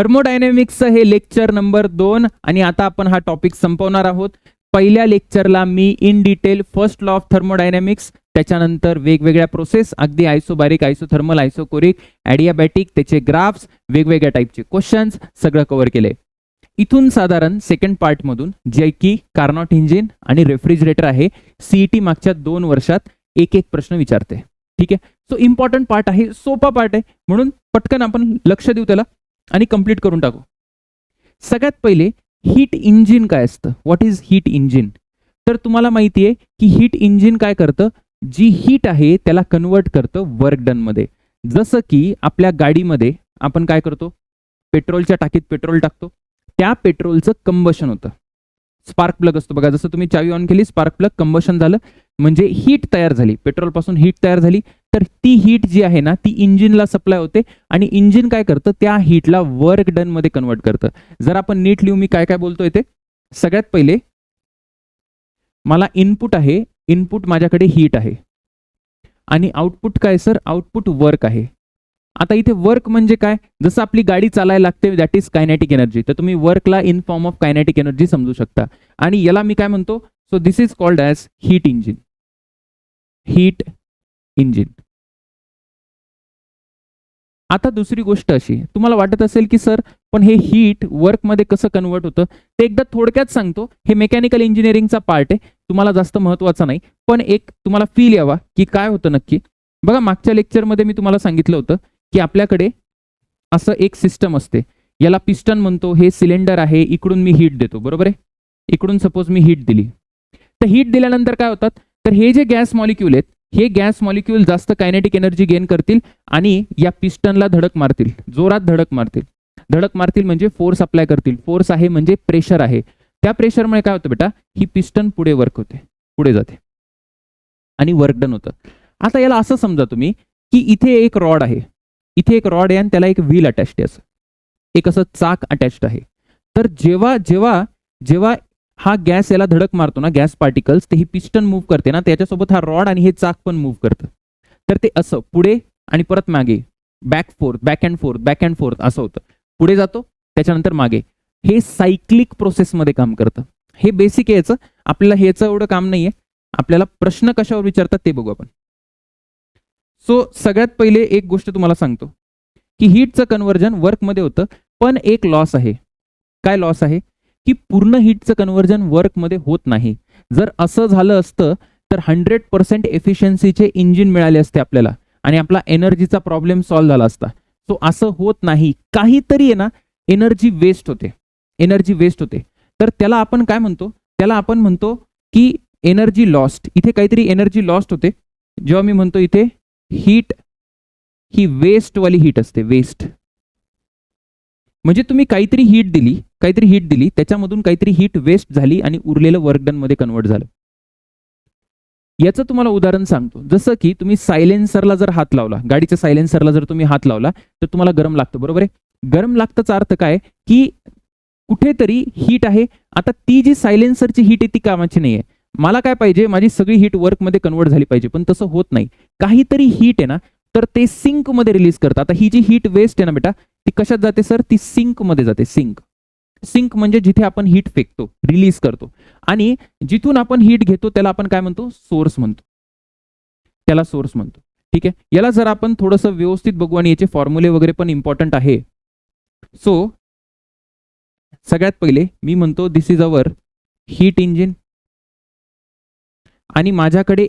थर्मोडायनेमिक्सचं हे lecture number 2 आणि आता आपण हा टॉपिक संपवणार आहोत. पहिल्या लेक्चरला मी in detail first law of thermodynamics, त्याच्यानंतर वेगवेगळ्या प्रोसेस, अगदी आयसोबारिक, आयसोथर्मल, आयसोकोरिक, ॲडियाबॅटिक, त्याचे ग्राफ्स, वेगवेगळ्या टाईपचे क्वेश्चन्स सगळं कव्हर केले. इथून साधारण सेकंड पार्टमधून जे की कार्नॉट इंजिन आणि रेफ्रिजरेटर आहे, सीईटी मागच्या 2 वर्षात एक एक प्रश्न विचारते. ठीक आहे, सो इम्पॉर्टंट पार्ट आहे, सोपा पार्ट आहे, म्हणून पटकन आपण लक्ष देऊ त्याला आणि कंप्लीट करून टाकू. सगळ्यात पहिले हीट इंजिन काय असतं, व्हॉट इज हीट इंजिन. तर तुम्हाला माहिती आहे की हीट इंजिन काय करतं, जी हीट आहे त्याला कन्वर्ट करतं वर्क डन मध्ये. जसं की आपल्या गाडीमध्ये आपण काय करतो, पेट्रोलच्या टाकीत पेट्रोल टाकतो, त्या पेट्रोलचं कंबशन होतं. स्पार्क प्लग असतो बघा, जसं तुम्ही चावी ऑन केली, स्पार्क प्लग कंबशन झालं, म्हणजे हीट तयार झाली, पेट्रोल पासून हीट तयार झाली. तर ती हीट जी आहे ना ती इंजिनला सप्लाय होते आणि इंजिन काय करतं, त्या हीटला वर्क डन मध्ये कन्वर्ट करतं. जर आपण नीट लिहू मी काय काय बोलतोय ते. सगळ्यात पहिले मला इनपुट आहे, इनपुट माझ्याकडे हीट आहे आणि आउटपुट काय सर, आउटपुट वर्क आहे. आता इथे वर्क म्हणजे काय, जसं आपली गाडी चालायला लागते दॅट इज कायनेटिक एनर्जी, तर तुम्ही Varkala in form of kinetic energy समजू शकता. आणि याला मी काय म्हणतो, so this is called as heat engine. Heat engine. आता दुसरी गोष्ट अशी, तुम्हाला वाटत असेल की सर पण हे हीट वर्कमध्ये कसं कन्वर्ट होतं, ते एकदा थोडक्यात सांगतो. हे मेकॅनिकल इंजिनिअरिंगचा पार्ट आहे, तुम्हाला जास्त महत्त्वाचा नाही, पण एक तुम्हाला फील यावा की काय होतं नक्की. बघा, मागच्या लेक्चरमध्ये मी तुम्हाला सांगितलं होतं की आपल्याकडे असं एक सिस्टम असते, याला पिस्टन म्हणतो, हे सिलेंडर आहे, इकडून मी हीट देतो, बरोबर आहे. इकडून सपोज मी हीट दिली, तर हीट दिल्यानंतर काय होतात, तर हे जे गॅस मॉलिक्यूल आहेत, हे गॅस मॉलिक्यूल जास्त कायनेटिक एनर्जी गेन करतील आणि या पिस्टनला धडक मारतील, जोरात धडक मारतील. धडक मारतील म्हणजे फोर्स अप्लाय करतील. फोर्स आहे म्हणजे प्रेशर आहे. त्या प्रेशरमुळे काय होतं बेटा, ही पिस्टन पुढे वर्क होते, पुढे जाते आणि वर्क डन होतं. आता याला असं समजा तुम्ही की इथे एक रॉड आहे, इथे एक रॉड आहे आणि त्याला एक व्हील अटॅच्ड आहे, असं एक असं चाक अटॅच्ड आहे. तर जेव्हा जेव्हा जेव्हा हा गॅस याला धडक मारतो ना, गॅस पार्टिकल्स, ते ही पिस्टन मूव्ह करते ना, त्याच्यासोबत हा रॉड आणि हे चाक पण मूव्ह करतं. तर ते असं पुढे आणि परत मागे, back fourth, back and fourth, back and fourth असं होतं. पुढे जातो, त्याच्यानंतर मागे. हे सायक्लिक प्रोसेसमध्ये काम करतं. हे बेसिक आहे याचं, आपल्याला ह्याचं एवढं काम नाहीये. आपल्याला प्रश्न कशावर विचारतात ते बघू आपण. सो सगळ्यात पहिले एक गोष्ट तुम्हाला सांगतो की हीटचं कन्व्हर्जन वर्कमध्ये होतं, पण एक लॉस आहे. काय लॉस आहे की पूर्ण हीटचं कन्व्हर्जन वर्कमध्ये होत नाही. जर असं झालं असतं तर 100% एफिशियन्सीचे इंजिन मिळाले असते आपल्याला आणि आपला एनर्जीचा प्रॉब्लेम सॉल्व्ह झाला असता. सो असं होत नाही, काहीतरी आहे ना एनर्जी वेस्ट होते, एनर्जी वेस्ट होते. तर त्याला आपण काय म्हणतो, त्याला आपण म्हणतो की एनर्जी लॉस्ट. इथे काहीतरी एनर्जी लॉस्ट होते. जेव्हा मी म्हणतो इथे हीट, ही वेस्टवाली हीट असते, वेस्ट. म्हणजे तुम्ही काहीतरी हीट दिली, काहीतरी हीट दिली, त्याच्यामधून काहीतरी हीट वेस्ट झाली आणि उरलेलं वर्क डन मध्ये कन्वर्ट झालं. याचं तुम्हाला उदाहरण सांगतो. जसं की तुम्ही सायलेन्सरला जर हात लावला, गाडीच्या सायलेन्सरला जर तुम्ही हात लावला तर तुम्हाला गरम लागतं, बरोबर आहे. गरम लागताचा अर्थ काय की कुठेतरी हीट आहे. आता ती जी सायलेन्सरची हीट आहे ती कामाची नाहीये. मला काय पाहिजे, माझी सगळी हीट वर्कमध्ये कन्वर्ट झाली पाहिजे, पण तसं होत नाही. काहीतरी हीट आहे ना, तर ते सिंक मध्ये रिलीज करतात. आता ही जी हीट वेस्ट आहे ना बेटा, ती कशात जाते सर, ती सिंक मध्ये जाते. सिंक, सिंक म्हणजे जिथे आपण हीट फेकतो, रिलीज करतो, आणि जिथून आपण हीट घेतो त्याला आपण काय म्हणतो, सोर्स म्हणतो. त्याला सोर्स म्हणतो. ठीक आहे, याला जर आपण थोडंसं व्यवस्थित बघू आणि याचे फॉर्म्युले वगैरे पण इम्पॉर्टंट आहे. सो सगळ्यात पहिले मी म्हणतो दिस इज अवर हीट इंजिन आणि माझ्याकडे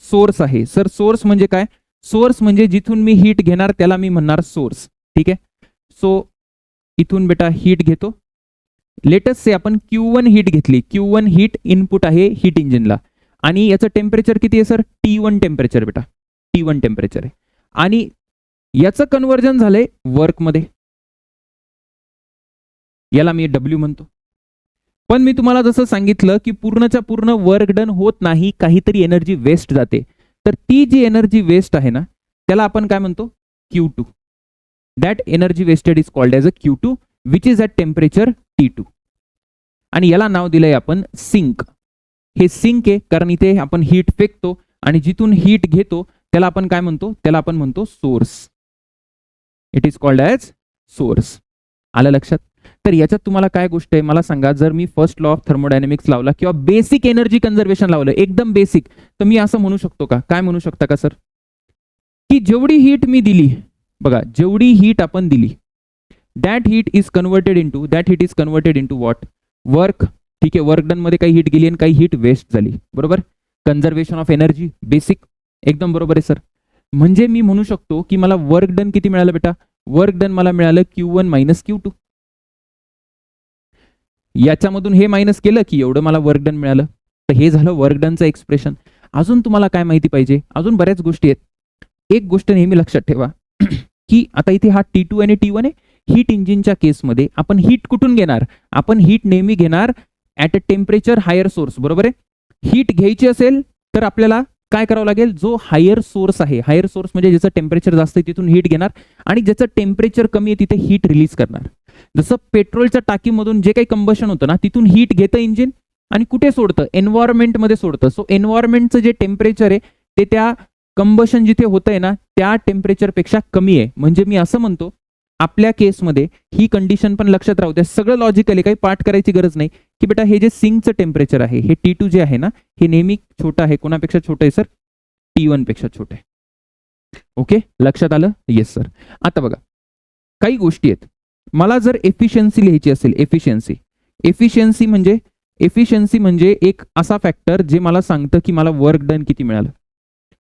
सोर्स आहे. सर सोर्स म्हणजे काय, सोर्स म्हणजे जिथून मी हीट घेणार त्याला मी म्हणणार सोर्स. ठीक आहे, सो इथून बेटा हीट घेतो. लेटेस्ट से आपण Q1 हीट घेतली. Q1 हीट इनपुट आहे हीट इंजिनला आणि याचं टेम्परेचर किती आहे सर, T1 टेम्परेचर बेटा, T1 टेम्परेचर आहे. आणि याचं कन्व्हर्जन झालंय वर्कमध्ये, याला मी W म्हणतो. पण मी तुम्हाला जसं सांगितलं की पूर्णच्या पूर्ण वर्क डन होत नाही, काहीतरी एनर्जी वेस्ट जाते. तर ती जी एनर्जी वेस्ट आहे ना त्याला आपण काय म्हणतो, Q2. That energy wasted is called as a Q2 which is at temperature T2. आणि याला नाव दिलंय आपण सिंक. हे सिंक आहे कारण इथे आपण हीट फेकतो आणि जिथून हीट घेतो त्याला आपण काय म्हणतो, त्याला आपण म्हणतो source. It is called as source. आलं लक्षात? तर याच्यात तुम्हाला काय गोष्ट आहे मला सांगा, जर मी फर्स्ट लॉ ऑफ थर्मोडायनेमिक्स लावला किंवा बेसिक एनर्जी कन्झर्वेशन लावलं, एकदम बेसिक, तर मी असं म्हणू शकतो का, काय म्हणू शकता का सर, की जेवढी हीट मी दिली, बघा जेवढी हीट आपण दिली, that heat is converted into what, work. ठीक आहे, वर्क डन मध्ये काही हीट गेली आणि काही हीट वेस्ट झाली, बरोबर. कन्झर्वेशन ऑफ एनर्जी, बेसिक, एकदम बरोबर आहे सर. म्हणजे मी म्हणू शकतो की मला वर्क डन किती मिळालं बेटा, वर्क डन मला मिळालं Q1 मायनस Q2. याच्यामधून हे मायनस केलं की एवढं मला वर्क डन मिळालं. तर हे झालं वर्क डनचं एक्सप्रेशन. अजून तुम्हाला काय माहिती पाहिजे, अजून बऱ्याच गोष्टी आहेत. एक गोष्ट नेहमी लक्षात ठेवा की आता इथे हा T2 आणि T1 आहे. हीट इंजिनच्या केसमध्ये आपण हीट कुठून घेणार, आपण हीट नेहमी घेणार at a temperature higher source, बरोबर आहे. हीट घ्यायची असेल तर आपल्याला काय करावं लागेल, जो हायर सोर्स आहे, हायर सोर्स म्हणजे ज्याचं टेम्परेचर जास्त आहे तिथून हीट घेणार आणि ज्याचं टेम्परेचर कमी आहे तिथे हीट रिलीज करणार. जसं पेट्रोलच्या टाकीमधून जे काही कंबशन होतं ना, तिथून हीट घेतं इंजिन आणि कुठे सोडतं, एन्व्हायरमेंटमध्ये सोडतं. सो एन्व्हायरमेंटचं जे टेम्परेचर आहे ते त्या कंबशन जिथे होतंय ना त्या टेम्परेचरपेक्षा कमी आहे. म्हणजे मी असं म्हणतो आपल्या केसमध्ये ही कंडिशन पण लक्षात राहू द्या. सगळं लॉजिकल आहे, काही पाठ करायची गरज नाही की बेटा हे जे सिंकचं टेम्परेचर आहे, हे T2 जे आहे ना, हे नेहमी छोटं आहे. कोणापेक्षा छोटं आहे सर, T1 पेक्षा छोटं आहे. ओके, लक्षात आलं? Yes sir. आता बघा काही गोष्टी आहेत. मला जर एफिशियन्सी लिहायची असेल, एफिशियन्सी म्हणजे एक असा फॅक्टर जे मला सांगतं की मला वर्क डन किती मिळालं.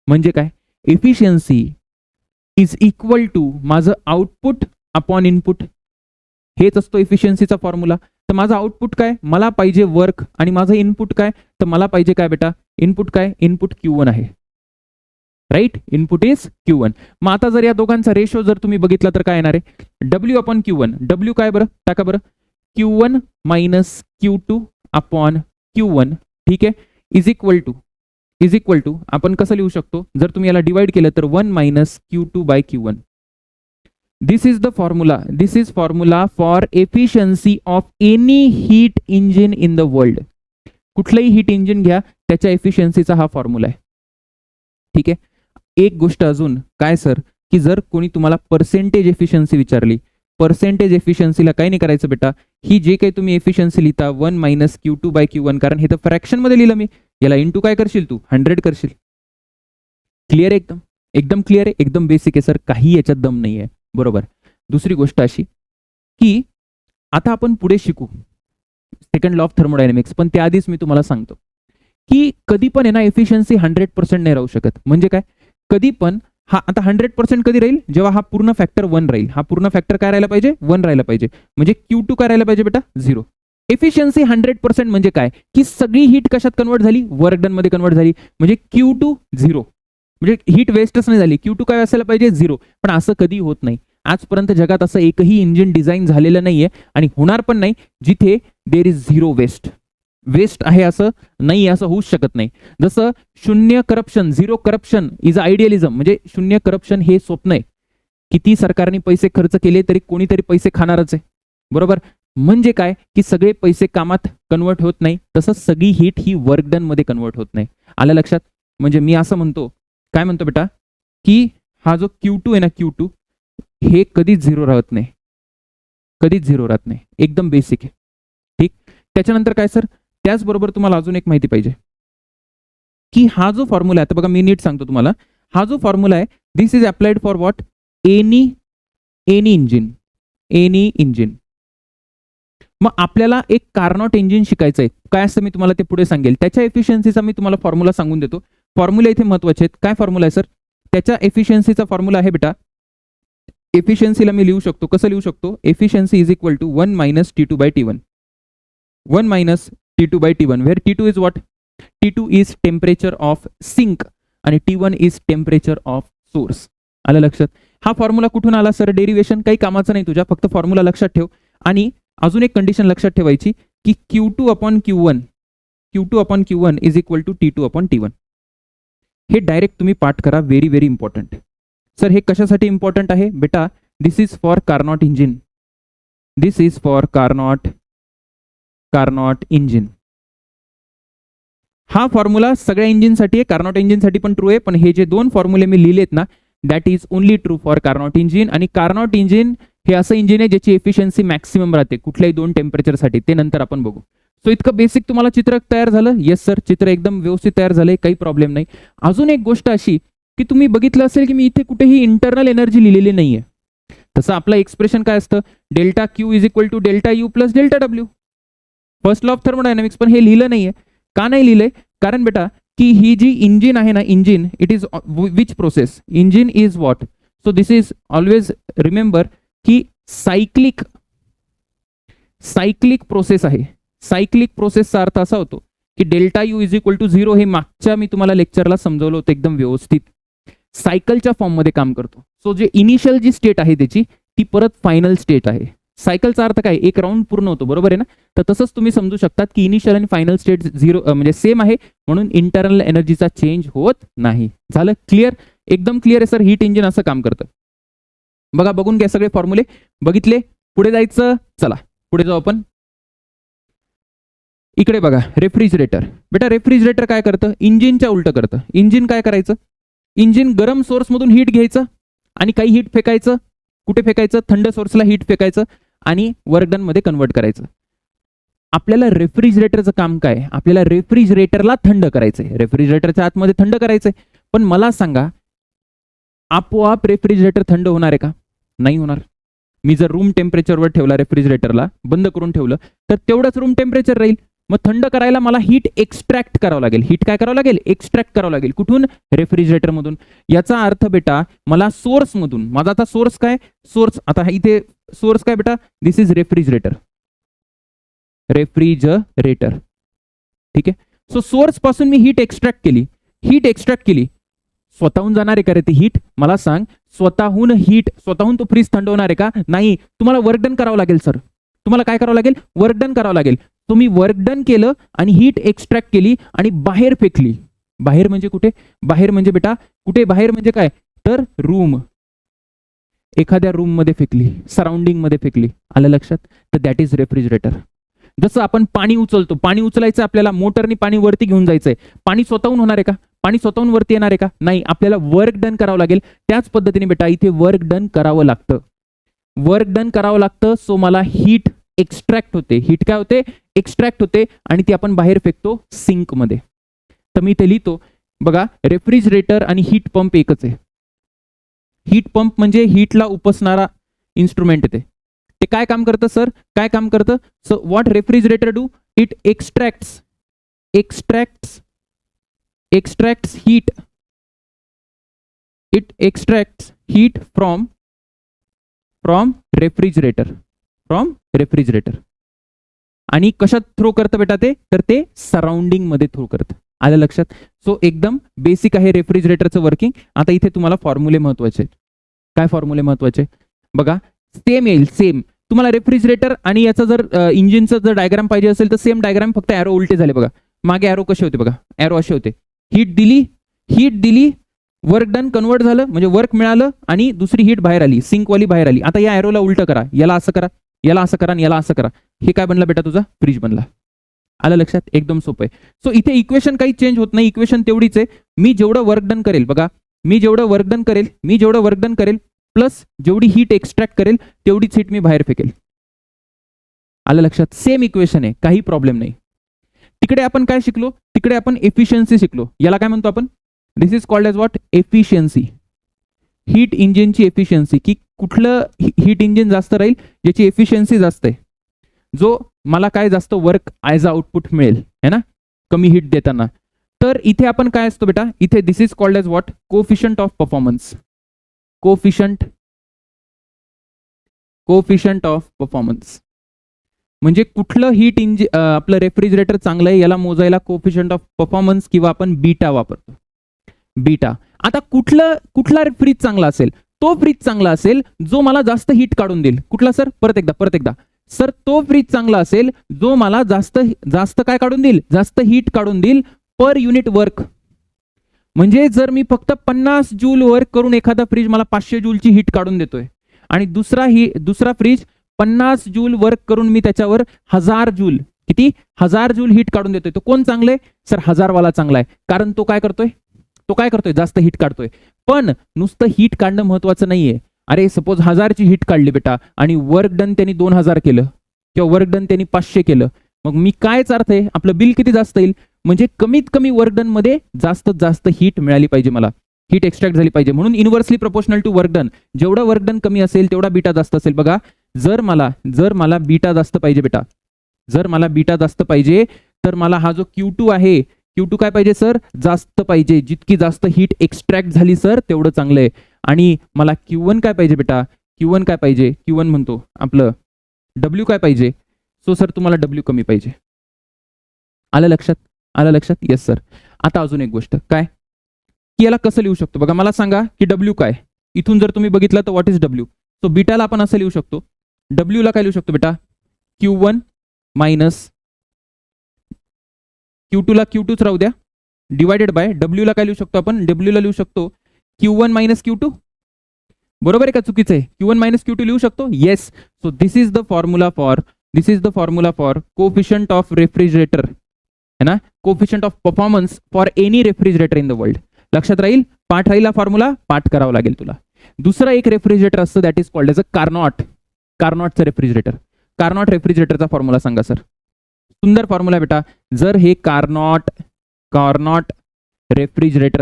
म्हणजे काय, एफिशियन्सी इज इक्वल टू माझं आउटपुट अपॉन इनपुट. हेच असतो एफिशियन्सीचा फॉर्म्युला. तर माझं आउटपुट काय, मला पाहिजे वर्क, आणि माझं इनपुट काय, तर मला पाहिजे काय बेटा, इनपुट काय, इनपुट Q1 आहे, राईट. Input is Q1. मग आता जर या दोघांचा रेशो जर तुम्ही बघितला तर काय येणार आहे, W अपॉन Q1. W काय बरं, टाका बरं, Q1 minus Q2 upon Q1. ठीक आहे, इज इक्वल टू आपण कसं लिहू शकतो, जर तुम्ही याला डिवाइड केलं तर 1 minus Q2 by Q1. This is formula for efficiency of any heat engine in the world. कुठलंही हीट इंजिन घ्या त्याच्या एफिशियन्सीचा हा फॉर्म्युला आहे. ठीक आहे. एक गोष्ट अजून काय सर, की जर कोणी तुम्हाला पर्सेंटेज एफिशियन्सी विचारली, पर्सेंटेज एफिशियन्सीला काही नाही करायचं बेटा, ही जे काही तुम्ही एफिशियन्सी लिहिता 1 मायनस Q2 बाय Q1, कारण हे तर फ्रॅक्शन मध्ये लिहिलं मी, याला इंटू काय करशील तू, 100 करशील. क्लिअर आहे, एकदम क्लिअर आहे, एकदम बेसिक आहे सर, काही याच्यात दम नाही आहे, बरोबर. दुसरी गोष्ट अशी की आता आपण पुढे शिकू सेकंड लॉ ऑफ थर्मोडायनेमिक्स, पण त्याआधीच मी तुम्हाला सांगतो की कधी पण आहे ना एफिशियन्सी 100% नाही राहू शकत. म्हणजे काय, कधी पण हा आता 100% कधी राहील, जेव्हा हा पूर्ण फॅक्टर 1 राहील. हा पूर्ण फॅक्टर काय राहायला पाहिजे, 1 राहायला पाहिजे. म्हणजे Q2 काय राहायला पाहिजे बेटा, 0. एफिशियन्सी 100% म्हणजे काय, की सगळी हीट कशात कन्वर्ट झाली, वर्क डन मध्ये कन्वर्ट झाली. म्हणजे Q2 0, म्हणजे हीट वेस्टच नाही झाली. Q2 काय असायला पाहिजे, 0. पण असं कधी होत नाही. आजपर्यंत जगात असं एकही इंजिन डिझाईन झालेलं नाहीये आणि होणार पण नाही जिथे देर इज झिरो वेस्ट आहे असं नाही, असं होऊच शकत नाही. जसं शून्य करप्शन, झिरो करप्शन इज आयडियलिझम, म्हणजे शून्य करप्शन हे स्वप्न आहे. किती सरकारने पैसे खर्च केले तरी कोणीतरी पैसे खाणारच आहे, बरोबर. म्हणजे काय, की सगळे पैसे कामात कन्वर्ट होत नाही, तसं सगळी हीट ही वर्क डन मध्ये कन्वर्ट होत नाही. आलं लक्षात? म्हणजे मी असं म्हणतो, काय म्हणतो बेटा, की हा जो Q2 आहे ना, Q2 हे कधीच झिरो राहत नाही, कधीच झिरो राहत नाही. एकदम बेसिक आहे. ठीक. त्याच्यानंतर काय सर, त्याचबरोबर तुम्हाला अजून एक माहिती पाहिजे की हा जो फॉर्म्युला आहे, आता बघा मी नीट सांगतो तुम्हाला, हा जो फॉर्म्युला आहे, this is applied for what, any engine. मग आपल्याला एक कार्नॉट इंजिन शिकायचं आहे. काय असतं मी तुम्हाला ते पुढे सांगेल. त्याच्या एफिशियन्सीचा मी तुम्हाला फॉर्म्युला सांगून देतो. फॉर्म्युला इथे महत्वाचे आहेत. काय फॉर्म्युला आहे सर, त्याच्या एफिशियन्सीचा फॉर्म्युला आहे बेटा, एफिशियन्सीला मी लिहू शकतो, कसं लिहू शकतो, efficiency is equal to 1 minus T2 by T1. 1 minus T2 by T1, where T2 is what, T2 is temperature of sink आणि T1 is temperature of source. आलं लक्षात? हा फॉर्म्युला कुठून आला सर, डेरिवेशन काही कामाचं नाही तुझ्या, फक्त फॉर्म्युला लक्षात ठेव. आणि अजून एक कंडिशन लक्षात ठेवायची की Q2 upon Q1 is equal to T2 upon T1. हे डायरेक्ट तुम्ही पाठ करा, व्हेरी व्हेरी इम्पॉर्टंट. सर हे कशासाठी इम्पॉर्टंट आहे बेटा, this is for Carnot engine, this is for Carnot engine. हा फॉर्म्युला सगळ्या इंजिनसाठी आहे, कार्नॉट इंजिनसाठी पण ट्रू आहे. पण हे जे दोन फॉर्म्युले मी लिहिलेत ना, that is only true for Carnot engine. आणि कार्नॉट इंजिन हे असं इंजिन आहे ज्याची एफिशियन्सी मॅक्सिमम राहते कुठल्याही 2 टेम्परेचरसाठी, ते नंतर आपण बघू. सो इतकं बेसिक तुम्हाला चित्र तयार झालं. येस सर, चित्र एकदम व्यवस्थित तयार झालंय, काही प्रॉब्लेम नाही. अजून एक गोष्ट अशी की तुम्ही बघितलं असेल की मी इथे कुठेही इंटरनल एनर्जी लिहिलेली नाहीये. तसं आपलं एक्सप्रेशन काय असतं, delta Q is equal to delta U plus delta W, first law of thermodynamics. पण हे लिहिलं नाहीये. का नाही लिहिलंय? कारण बेटा की ही जी इंजिन आहे ना, engine it is which process, engine is what. So this is always remember की सायक्लिक प्रोसेस आहे. सायक्लिक प्रोसेसचा अर्थ असा होतो की delta U is equal to 0 हे मागच्या मी तुम्हाला लेक्चरला समजवलं होतं एकदम व्यवस्थित. सायकलच्या फॉर्ममध्ये काम करतो. सो जे इनिशियल जी स्टेट आहे त्याची ती परत फायनल स्टेट आहे. सायकलचा अर्थ काय, एक राऊंड पूर्ण होतो, बरोबर आहे ना. तर तसंच तुम्ही समजू शकतात की इनिशियल आणि फायनल स्टेट 0 म्हणजे सेम आहे, म्हणून इंटरनल एनर्जीचा चेंज होत नाही. झालं क्लिअर? एकदम क्लिअर आहे सर. हीट इंजिन असं काम करतं. बघा, बघून घ्या सगळे फॉर्म्युले, बघितले. पुढे जायचं, चला पुढे जाऊ आपण. इकडे बघा, रेफ्रिजरेटर. बेटा रेफ्रिजरेटर काय करतं, इंजिनच्या उलट करतं. इंजिन काय करायचं, इंजिन गरम सोर्स मधून हीट घ्यायचं आणि काही हीट फेकायचं. कुठे फेकायचं, थंड सोर्सला हीट फेकायचं आणि वर्क डन मध्ये कन्वर्ट करायचं. आपल्याला रेफ्रिजरेटरचं काम काय, आपल्याला रेफ्रिजरेटरला थंड करायचंय, रेफ्रिजरेटरच्या आतमध्ये थंड करायचंय. पण मला सांगा, आपोआप रेफ्रिजरेटर थंड होणार आहे का? नाही होणार. मी जर रूम टेम्परेचरवर ठेवला, रेफ्रिजरेटरला बंद करून ठेवलं, तर तेवढंच रूम टेम्परेचर राहील. मग थंड करायला मला हीट एक्स्ट्रॅक्ट करावं लागेल. हीट काय करावं लागेल, एक्स्ट्रॅक्ट करावं लागेल. कुठून? रेफ्रिजरेटरमधून. याचा अर्थ बेटा मला सोर्स मधून, माझा आता सोर्स काय, सोर्स आता इथे सोर्स काय बेटा, दिस इज रेफ्रिजरेटर. रेफ्रिजरेटर, ठीक आहे. सो सोर्स पासून मी हीट एक्स्ट्रॅक्ट केली. हीट एक्स्ट्रॅक्ट केली, स्वतःहून जाणार आहे का रे ती हीट? मला सांग, स्वतःहून हीट, स्वतःहून तो फ्रीज थंड होणार आहे का? नाही. तुम्हाला वर्क डन करावं लागेल सर. तुम्हाला काय करावं लागेल, वर्क डन करावं लागेल. तुम्ही वर्क डन केलं आणि हीट एक्स्ट्रॅक्ट केली आणि बाहेर फेकली. बाहेर म्हणजे कुठे, बाहेर म्हणजे बेटा कुठे, बाहेर म्हणजे काय, तर रूम, एखाद्या रूम मध्ये फेकली, सराउंडिंग मध्ये फेकली. आलं लक्षात? तर दॅट इज रेफ्रिजरेटर. जसं आपण पाणी उचलतो, पाणी उचलायचं आपल्याला, मोटरनी पाणी वरती घेऊन जायचंय. पाणी स्वतःहून होणार आहे का? पाणी स्वतःहून वरती येणार आहे का? नाही. आपल्याला वर्क डन करावं लागेल. त्याच पद्धतीने बेटा इथे वर्क डन करावं लागतं. वर्क डन करावं लागतं. सो मला हीट एक्स्ट्रॅक्ट होते. हीट काय होते, एक्स्ट्रॅक्ट होते आणि ती आपण बाहेर फेकतो सिंक मध्ये. तर मी ते लिहितो बघा, रेफ्रिजरेटर आणि हीट पंप एकच आहे. हीट पंप म्हणजे हीटला उपसणारा इन्स्ट्रुमेंट आहे. ते काय काम करतं सर, काय काम करतं? So what refrigerator do, it extracts heat, it extracts heat from refrigerator. आणि कशात थ्रो करतं बेटा ते, तर ते सराउंडिंग मध्ये थ्रो करतं. आलं लक्षात? सो एकदम बेसिक आहे रेफ्रिजरेटरचं वर्किंग. आता इथे तुम्हाला फॉर्म्युले महत्वाचे. काय फॉर्म्युले महत्वाचे बघा, सेम येईल, सेम. तुम्हाला रेफ्रिजरेटर आणि याचा जर इंजिनचं जर डायग्राम पाहिजे असेल तर सेम डायग्राम, फक्त ॲरो उलटे झाले बघा. मागे ॲरो कसे होते बघा, ॲरो असे होते. हीट दिली, वर्क डन कन्वर्ट झालं, म्हणजे वर्क मिळालं आणि दुसरी हीट बाहेर आली, सिंकवाली बाहेर आली. आता या ॲरोला उलट करा, याला असं करा, याला असं करा आणि याला असं करा. हे काय बनला बेटा, तुझा फ्रीज बनला. आलं लक्षात? एकदम सोपं आहे. सो इथे इक्वेशन काही चेंज होत नाही, इक्वेशन तेवढीच आहे. मी जेवढं वर्क डन करेल बघा, मी जेवढं वर्क डन करेल प्लस जेवढी हीट एक्स्ट्रॅक्ट करेल तेवढीच हीट मी बाहेर फेकेल. आलं लक्षात? सेम इक्वेशन आहे, काही प्रॉब्लेम नाही. तिकडे आपण काय शिकलो, तिकडे आपण एफिशियन्सी शिकलो. याला काय म्हणतो आपण, this is called as what, efficiency. Heat इंजिनची एफिशियन्सी, की कुठलं हीट इंजिन जास्त राहील, ज्याची एफिशियन्सी जास्त आहे, जो मला काय जास्त वर्क ॲज अ आउटपुट मिळेल, है ना, कमी हीट देताना. तर इथे आपण काय असतो बेटा, इथे this is called as what, coefficient of performance. Coefficient of performance म्हणजे कुठलं हीट इंजिन आपलं रेफ्रिजरेटर चांगलं आहे याला मोजायला कोफिशियंट ऑफ परफॉर्मन्स किंवा आपण बीटा वापरतो. बीटा. आता कुठला फ्रीज चांगला असेल, तो फ्रीज चांगला असेल जो मला जास्त हीट काढून देईल. कुठला सर, परत एकदा सर, तो फ्रीज चांगला असेल जो मला जास्त काय काढून देईल, जास्त हीट काढून देईल पर युनिट वर्क. म्हणजे जर मी फक्त 50 जूल वर्क करून एखादा फ्रीज मला 500 जूलची हीट काढून देतोय आणि दुसरा फ्रीज 50 जूल वर्क करून मी त्याच्यावर 1000 जूल, किती 1000 जूल हीट काढून देतोय, तो कोण चांगले सर, 1000 वाला चांगला आहे. कारण तो काय करतोय, जास्त हीट काढतोय. पण नुसतं हीट काढणं महत्वाचं नाहीये. अरे सपोज 1000ची हीट काढली बेटा आणि वर्क डन त्यांनी 2000 केलं किंवा वर्क डन त्यांनी 500 केलं, मग मी कायच अर्थ आहे, आपलं बिल किती जास्त येईल. म्हणजे कमीत कमी वर्क डन मध्ये जास्तीत जास्त हीट मिळाली पाहिजे, मला हीट एक्स्ट्रॅक्ट झाली पाहिजे. म्हणून inversely proportional to work done, जेवढा वर्क डन कमी असेल तेवढा बीटा जास्त असेल. बघा, जर मला बीटा जास्त पाहिजे बेटा, जर मला बीटा जास्त पाहिजे तर मला हा जो Q2 आहे, Q2 काय पाहिजे सर, जास्त पाहिजे. जितकी जास्त हीट एक्स्ट्रॅक्ट झाली सर तेवढं चांगलं आहे. आणि मला Q1 काय पाहिजे बेटा, Q1 काय पाहिजे, Q1 म्हणतो आपलं W काय पाहिजे. सो सर तुम्हाला W कमी पाहिजे. आलं लक्षात, आलं लक्षात. Yes sir. आता अजून एक गोष्ट काय, की याला कसं लिहू शकतो. बघा मला सांगा की W काय, इथून जर तुम्ही बघितलं तर व्हॉट इज W. सो बीटाला आपण असं लिहू शकतो, W ला काय लिहू शकतो बेटा, Q1 मायनस Q2 ला Q2च राहू द्या, डिवायडेड बाय W ला काय लिहू शकतो आपण, W ला लिहू शकतो Q1 मायनस Q2. बरोबर आहे का, चुकीचं आहे. Q1 मायनस Q2 लिहू शकतो. Yes. So this is the formula for coefficient of refrigerator, है ना, coefficient of performance for any refrigerator in the world. लक्षात राहील, पाठ राहील, फॉर्म्युला पाठ करावा लागेल तुला. दुसरा एक रेफ्रिजरेटर असतं that is called as a Carnot. कार्नॉटचं रेफ्रिजरेटर, कार्नॉट रेफ्रिजरेटरचा फॉर्म्युला सांगा सर. सुंदर फॉर्म्युला बेटा. जर हे कार्नॉट रेफ्रिजरेटर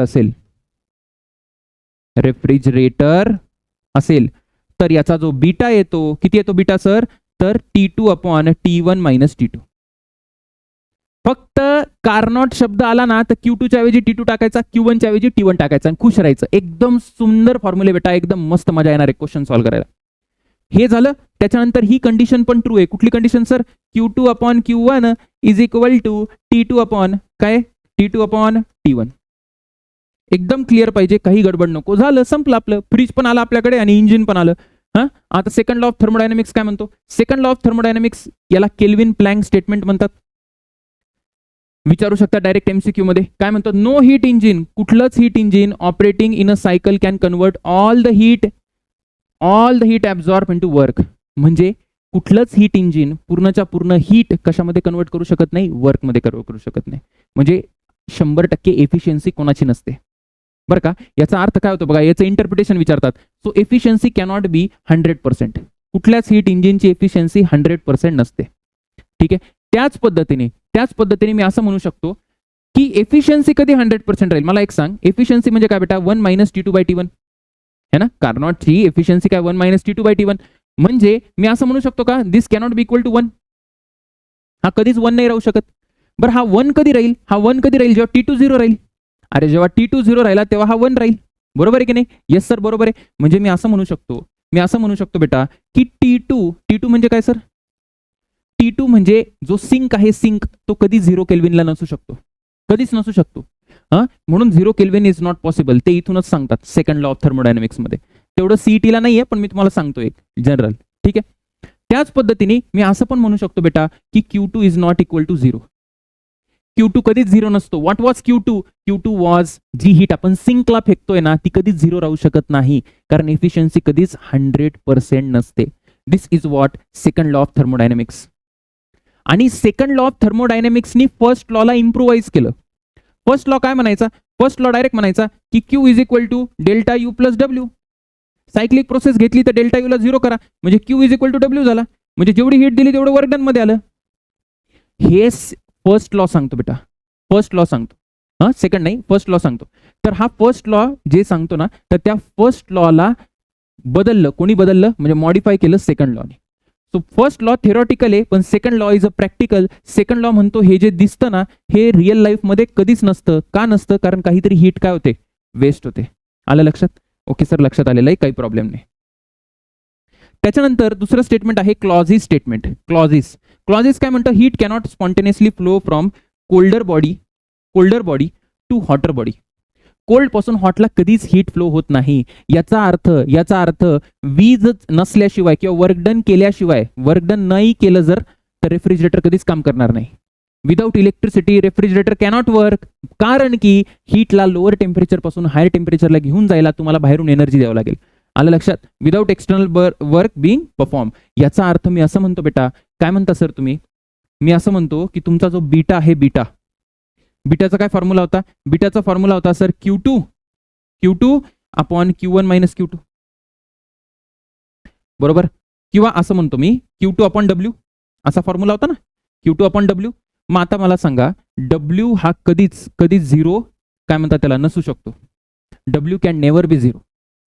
असेल तर याचा जो बीटा येतो, किती येतो बीटा सर, तर T2 upon T1 minus T2. फक्त कार्नॉट शब्द आला ना तर Q2 च्या ऐवजी T2 टाकायचा, Q1 च्या ऐवजी T1 टाकायचा आणि खुश राहायचं. एकदम सुंदर फॉर्म्युले बेटा, एकदम मस्त मजा येणार आहे क्वेश्चन सॉल्व्ह करायला. हे झालं. त्याच्यानंतर ही कंडिशन पण ट्रू आहे. कुठली condition sir, Q2 upon Q1 is equal to T2 upon काय, T2 अपॉन T1. एकदम क्लिअर पाहिजे, काही गडबड नको. झालं, संपलं आपलं. फ्रीज पण आला आपल्याकडे आणि इंजिन पण आलं. हा, आता सेकंड लॉ ऑफ थर्मोडायनामिक्स काय म्हणतो. सेकंड लॉ ऑफ थर्मोडायनामिक्स याला केल्विन प्लँक स्टेटमेंट म्हणतात. विचारू शकता डायरेक्ट MCQ मध्ये. काय म्हणतात, नो हीट इंजिन, कुठलंच heat engine operating in a cycle can convert all the heat absorb into work. म्हणजे कुठलंच हीट इंजिन पूर्णच्या पूर्ण हीट कशामध्ये कन्वर्ट करू शकत नाही, वर्कमध्ये करू शकत नाही. म्हणजे 100% एफिशियन्सी कोणाची नसते बरं का. याचा अर्थ काय होतो बघा, याचं इंटरप्रिटेशन विचारतात. So efficiency cannot be 100%. कुठल्याच हीट इंजिनची एफिशियन्सी 100% नसते. ठीक आहे. त्याच पद्धतीने मी असं म्हणू शकतो की एफिशियन्सी कधी 100% राहील. मला एक सांग, एफिशियन्सी म्हणजे काय बेटा, 1 मायनस T2 बाय T1 है ना. कार्नॉटची एफिशियन्सी काय, 1 मायनस T2 बाय T1. म्हणजे मी असं म्हणू शकतो का, दिस कॅनॉट बी इक्वल टू 1. हा कधीच 1 नाही राहू शकत. बरं हा 1 कधी राहील, जेव्हा T2 0 राहील. अरे जेव्हा T2 0 राहिला तेव्हा हा 1 राहील. बरोबर आहे की नाही. येस सर बरोबर आहे. म्हणजे मी असं म्हणू शकतो बेटा की T2 म्हणजे काय सर, T2 म्हणजे जो सिंक आहे, सिंक तो कधी 0 केल्विनला नसू शकतो, कधीच नसू शकतो. म्हणून 0 केल्विन इज नॉट पॉसिबल. ते इथूनच सांगतात सेकंड लॉ ऑफ थर्मोडायनामिक्स मध्ये. तेवढं CET ला नाहीये, पण मी तुम्हाला सांगतो एक जनरल. ठीक आहे. त्याच पद्धतीने मी असं पण म्हणू शकतो बेटा की Q2 is not equal to 0. Q2 कधीच 0 नसतो. व्हॉट वॉज Q2 वॉज, जी हीट आपण सिंकला फेकतोय ना ती कधीच 0 राहू शकत नाही, कारण एफिशियन्सी कधीच 100% नसते. This is what second law of thermodynamics. आणि सेकंड लॉ ऑफ थर्मोडायनामिक्सनी फर्स्ट लॉला इम्प्रुव्हाइज केलं. फर्स्ट लॉ काय म्हणायचा, फर्स्ट लॉ डायरेक्ट म्हणायचा की Q is equal to delta U plus W. Cyclic process घेतली तर डेल्टा U ला 0 करा, म्हणजे Q is equal to W झाला. म्हणजे जेवढी हीट दिली तेवढं वर्क डन मध्ये आलं. हे फर्स्ट लॉ सांगतो बेटा, फर्स्ट लॉ सांगतो. सेकंड नाही, फर्स्ट लॉ सांगतो. तर हा फर्स्ट लॉ जे सांगतो ना, तर त्या फर्स्ट लॉला बदललं. कोणी बदललं म्हणजे मॉडिफाय केलं सेकंड लॉने. सो फर्स्ट लॉ थेरॉटिकल आहे, पण second law is a practical. Second law म्हणतो हे जे दिसतं ना हे रिअल लाईफ मध्ये कधीच नसतं. का नसतं, कारण काहीतरी हीट काय होते, वेस्ट होते. आलं लक्षात. ओके सर, लक्षात आलेलं आहे, काही प्रॉब्लेम नाही. त्याच्यानंतर दुसरं स्टेटमेंट आहे क्लॉजिस स्टेटमेंट. क्लॉजिस काय म्हणतं, heat cannot spontaneously flow from colder body to hotter body. Cold पासून हॉटला कधीच हीट फ्लो होत नाही. याचा अर्थ वीज नसल्याशिवाय किंवा वर्क डन केल्याशिवाय, वर्क डन नाही केलं जर, तर रेफ्रिजरेटर कधीच काम करणार नाही. Without electricity refrigerator cannot work, कारण की हीटला लोअर टेम्परेचर पासून हायर टेम्परेचरला घेऊन जायला तुम्हाला बाहेरून एनर्जी द्यावं लागेल. आलं लक्षात. Without external work being perform. याचा अर्थ मी असं म्हणतो बेटा, काय म्हणता सर तुम्ही, मी असं म्हणतो की तुमचा जो बीटा आहे, बीटाचा काय फॉर्म्युला होता, बीटाचा फॉर्म्युला होता sir Q2 upon Q1 minus Q2, बरोबर. किंवा असं म्हणतो मी Q2 अपॉन W, असा फॉर्म्युला होता ना, Q2 अपॉन W. मग आता मला सांगा W हा कधीच झिरो काय म्हणतात त्याला नसू शकतो. W can never B zero.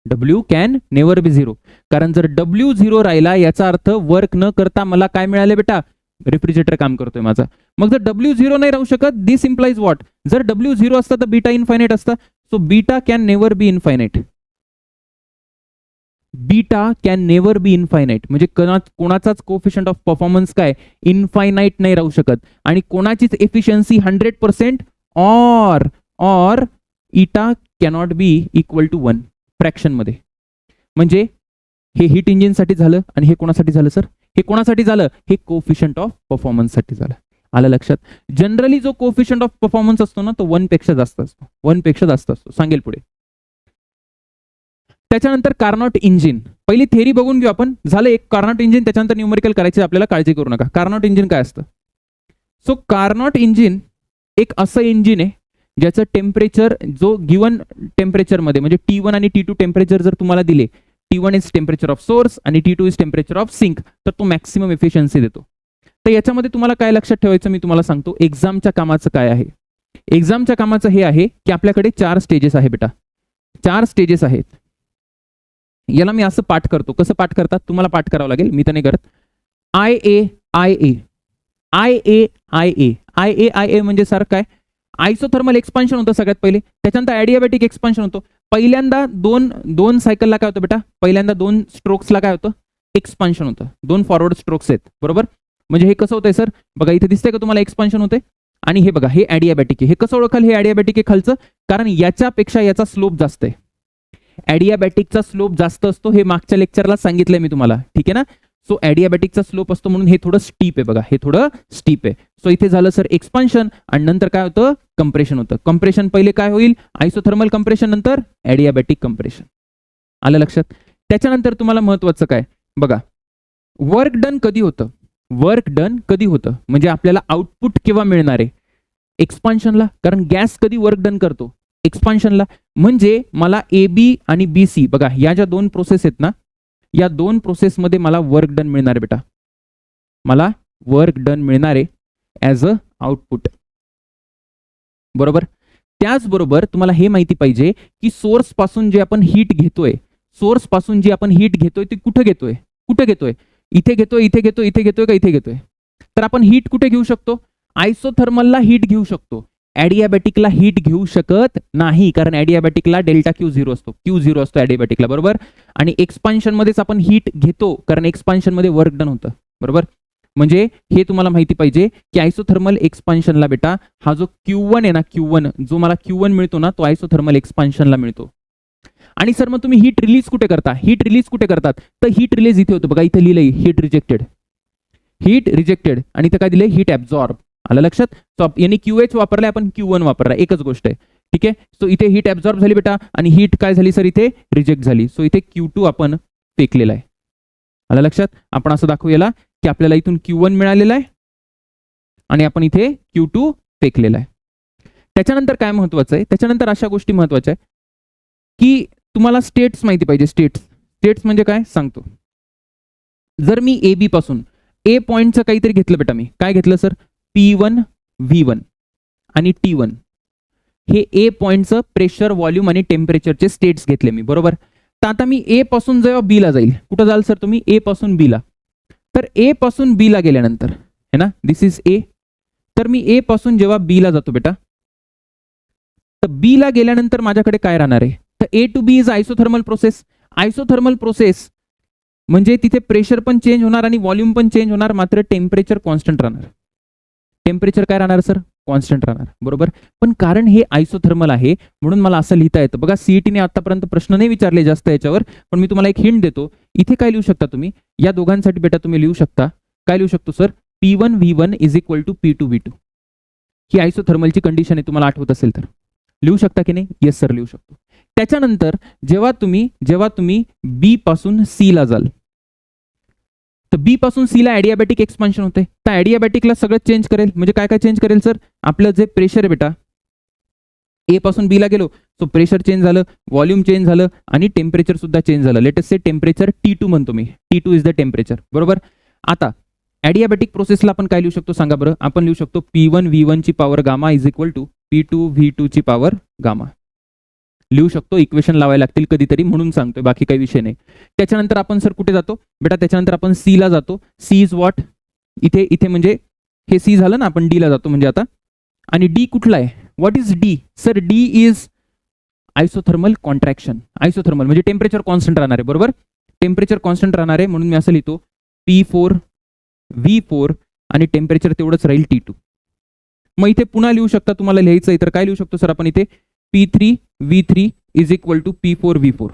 W can never B zero. कारण जर W झिरो राहिला याचा अर्थ वर्क न करता मला काय मिळाले बेटा, रेफ्रिजरेटर काम करतोय माझा. मग जर W झिरो नाही राहू शकत, दिस इम्प्लाइज व्हॉट, जर W झिरो असता तर बीटा इनफायनाइट असता. So beta can never be infinite. Beta can never be infinite म्हणजे कोणाचाच कोफिशियंट ऑफ परफॉर्मन्स काय इनफायनाइट नाही राहू शकत. आणि कोणाचीच efficiency 100% or eta cannot be equal to 1 fraction मध्ये. म्हणजे हे हीट इंजिन साठी झालं आणि हे कोणासाठी झालं सर, हे कोणासाठी झालं, हे कोफिशियंट ऑफ परफॉर्मन्स साठी झालं. आलं लक्षात. जनरली जो कोफिशियंट ऑफ परफॉर्मन्स असतो ना तो 1 पेक्षा जास्त असतो, 1 पेक्षा जास्त असतो. सांगेल पुढे. त्याच्यानंतर कार्नोट इंजिन, पहिली थेरी बघून घेऊ आपण. झालं एक कार्नोट इंजिन, त्याच्यानंतर न्यूमेरिकल करायचे आपल्याला, काळजी करू नका. कार्नोट इंजिन काय असतं. सो कार्नोट इंजिन एक असं इंजिन आहे ज्याचं टेम्परेचर जो गिवन टेम्परेचरमध्ये म्हणजे T1 आणि T2 टेम्परेचर जर तुम्हाला दिले, T1 is temperature of source आणि T2 is temperature of sink, तर तो मॅक्सिमम एफिशियन्सी देतो. तर याच्यामध्ये तुम्हाला काय लक्षात ठेवायचं मी तुम्हाला सांगतो. एक्झामच्या कामाचं काय आहे, एक्झामच्या कामाचं हे आहे की आपल्याकडे 4 स्टेजेस आहे बेटा, 4 स्टेजेस आहेत. याला मी असं पाठ करतो. कसं पाठ करतात तुम्हाला पाठ करावं लागेल, मी तर नाही करत. IA म्हणजे सर काय, आयसोथर्मल एक्सपान्शन होतं सगळ्यात पहिले, त्याच्यानंतर ॲडियाबॅटिक एक्सपान्शन होतं. पहिल्यांदा दोन सायकलला काय होतं बेटा, पहिल्यांदा 2 स्ट्रोक्सला काय होतं एक्सपान्शन होतं, 2 फॉरवर्ड स्ट्रोक्स आहेत, बरोबर. म्हणजे हे कसं होतंय सर, बघा इथे दिसतंय का तुम्हाला एक्सपान्शन होतंय. आणि हे बघा हे ॲडियाबॅटिक आहे. हे कसं ओळखाल हे ॲडियाबॅटिक आहे खालचं, कारण याच्यापेक्षा याचा स्लोप जास्त आहे. ॲडियाबॅटिकचा स्लोप जास्त असतो, हे मागच्या लेक्चरला सांगितलंय मी तुम्हाला, ठीक आहे ना. सो ॲडियाबॅटिकचा स्लोप असतो म्हणून हे थोडं स्टीप आहे, बघा हे थोडं स्टीप आहे. सो इथे झालं सर एक्सपान्शन आणि नंतर काय होतं कंप्रेशन होतं. कंप्रेशन पहिले काय होईल आयसोथर्मल कंप्रेशन, नंतर ॲडियाबॅटिक कंप्रेशन. आलं लक्षात. त्याच्यानंतर तुम्हाला महत्वाचं काय बघा, वर्क डन कधी होतं, वर्क डन कधी होतं म्हणजे आपल्याला आउटपुट केव्हा मिळणार आहे, एक्सपान्शनला. कारण गॅस कधी वर्क डन करतो एक्सपान्शनला. म्हणजे मला AB आणि BC बघा या ज्या 2 प्रोसेस आहेत ना, या 2 प्रोसेसमध्ये मला वर्क डन मिळणार आहे बेटा, मला वर्क डन मिळणार आहे ॲज अ आउटपुट, बरोबर. त्याचबरोबर तुम्हाला हे माहिती पाहिजे की सोर्स पासून जे आपण हीट घेतोय, सोर्स पासून जी आपण हीट घेतोय ती कुठे घेतोय, कुठे घेतोय, इथे घेतोय, इथे घेतोय, इथे घेतोय का इथे घेतोय. तर आपण हीट कुठे घेऊ शकतो, आयसोथर्मलला हीट घेऊ शकतो, ॲडियाबॅटिकला हीट घेऊ शकत नाही. कारण ॲडियाबॅटिकला डेल्टा Q0 असतो, Q0 असतो ॲडियाबॅटिकला, बरोबर. आणि एक्सपान्शन मध्येच आपण हीट घेतो कारण एक्सपान्शन मध्ये वर्क डन होतं, बरोबर. म्हणजे हे तुम्हाला माहिती पाहिजे की आयसोथर्मल एक्सपान्शनला बेटा हा जो Q1 आहे ना, Q1 जो मला Q1 मिळतो ना तो आयसोथर्मल एक्सपान्शनला मिळतो. आणि सर मग तुम्ही हीट रिलीज कुठे करता, हीट रिलीज कुठे करतात, तर हीट रिलीज इथे होतं बघा, इथे लिहिलंय हीट रिजेक्टेड, हीट रिजेक्टेड आणि इथे काय दिलंय हीट ॲब्झॉर्ब. आलं लक्षात. सो यांनी QH वापरलाय, आपण Q1 वापरला, एकच गोष्ट आहे, ठीक आहे. सो इथे हीट ॲब्झॉर्ब झाली बेटा आणि हीट काय झाली सर इथे रिजेक्ट झाली. सो इथे Q2 आपण फेकलेला आहे. आलं लक्षात. आपण असं दाखवू याला की आपल्याला इथून Q1 मिळालेला आहे आणि आपण इथे Q2 फेकलेला आहे. त्याच्यानंतर काय महत्वाचं आहे, त्याच्यानंतर अशा गोष्टी महत्वाच्या आहे की तुम्हाला स्टेट्स माहिती पाहिजे. स्टेट्स म्हणजे काय सांगतो. जर मी AB पासून A पॉइंटचं काहीतरी घेतलं बेटा, मी काय घेतलं सर P1 V1 आणि T1 हे A पॉइंटचं प्रेशर व्हॉल्यूम आणि टेम्परेचरचे स्टेट्स घेतले मी, बरोबर. तर आता मी A पासून जेव्हा B ला जाईल, कुठं जाल सर तुम्ही A पासून B ला, तर A पासून B ला गेल्यानंतर है ना, दिस इज A. तर मी A पासून जेव्हा B ला जातो बेटा, तर B ला गेल्यानंतर माझ्याकडे काय राहणार आहे, तर A to B is isothermal process. Isothermal process म्हणजे तिथे प्रेशर पण चेंज होणार आणि व्हॉल्यूम पण चेंज होणार, मात्र टेम्परेचर कॉन्स्टंट राहणार. टेम्परेचर काय राहणार सर कॉन्स्टंट राहणार, बरोबर. पण कारण हे आयसोथर्मल आहे म्हणून मला असं लिहिता येतं बघा. सीईटीने आतापर्यंत प्रश्न नाही विचारले जास्त याच्यावर, पण मी तुम्हाला एक हिंट देतो. इथे काय लिहू शकता तुम्ही, या दोघांसाठी बेटा तुम्ही लिहू शकता, काय लिहू शकतो sir P1 V1 is equal to P2 V2. ही आयसोथर्मलची कंडिशन आहे, तुम्हाला आठवत असेल तर लिहू शकता की नाही. येस सर लिहू शकतो. त्याच्यानंतर जेव्हा तुम्ही B पासून C ला जाल, तर B पासून C ला ॲडियाबॅटिक एक्सपान्शन होते. तर ॲडियाबॅटिकला सगळं चेंज करेल. म्हणजे काय काय चेंज करेल सर, आपलं जे प्रेशर आहे बेटा, ए पासून बी ला गेलो, सो प्रेशर चेंज झालं, व्हॉल्यूम चेंज झालं आणि टेम्परेचर सुद्धा चेंज झालं. लेट अस से टेम्परेचर T2 म्हणतो मी. T2 is the temperature. बरोबर. आता ॲडियाबॅटिक प्रोसेसला आपण काय लिहू शकतो सांगा बरं. आपण लिहू शकतो P1 V1 ची power gamma is equal to P2 V2 ची पॉवर गामा. लिहू शकतो, इक्वेशन लावायला लागतील कधीतरी म्हणून सांगतोय, बाकी काही विषय नाही. त्याच्यानंतर आपण सर कुठे जातो बेटा, त्याच्यानंतर आपण सी ला जातो. सी इज व्हॉट, इथे म्हणजे हे सी झालं ना, आपण डी ला जातो म्हणजे आता. आणि डी कुठला आहे, what is D sir. D is isothermal contraction. Isothermal म्हणजे टेम्परेचर कॉन्स्टंट राहणार आहे. बरोबर, टेम्परेचर कॉन्स्टंट राहणार आहे म्हणून मी असं लिहितो P4 V4 आणि टेम्परेचर तेवढंच राहील T2. मग इथे पुन्हा लिहू शकता, तुम्हाला लिहायचं आहे तर काय लिहू शकतो सर आपण इथे, P3 V3 is equal to P4 V4.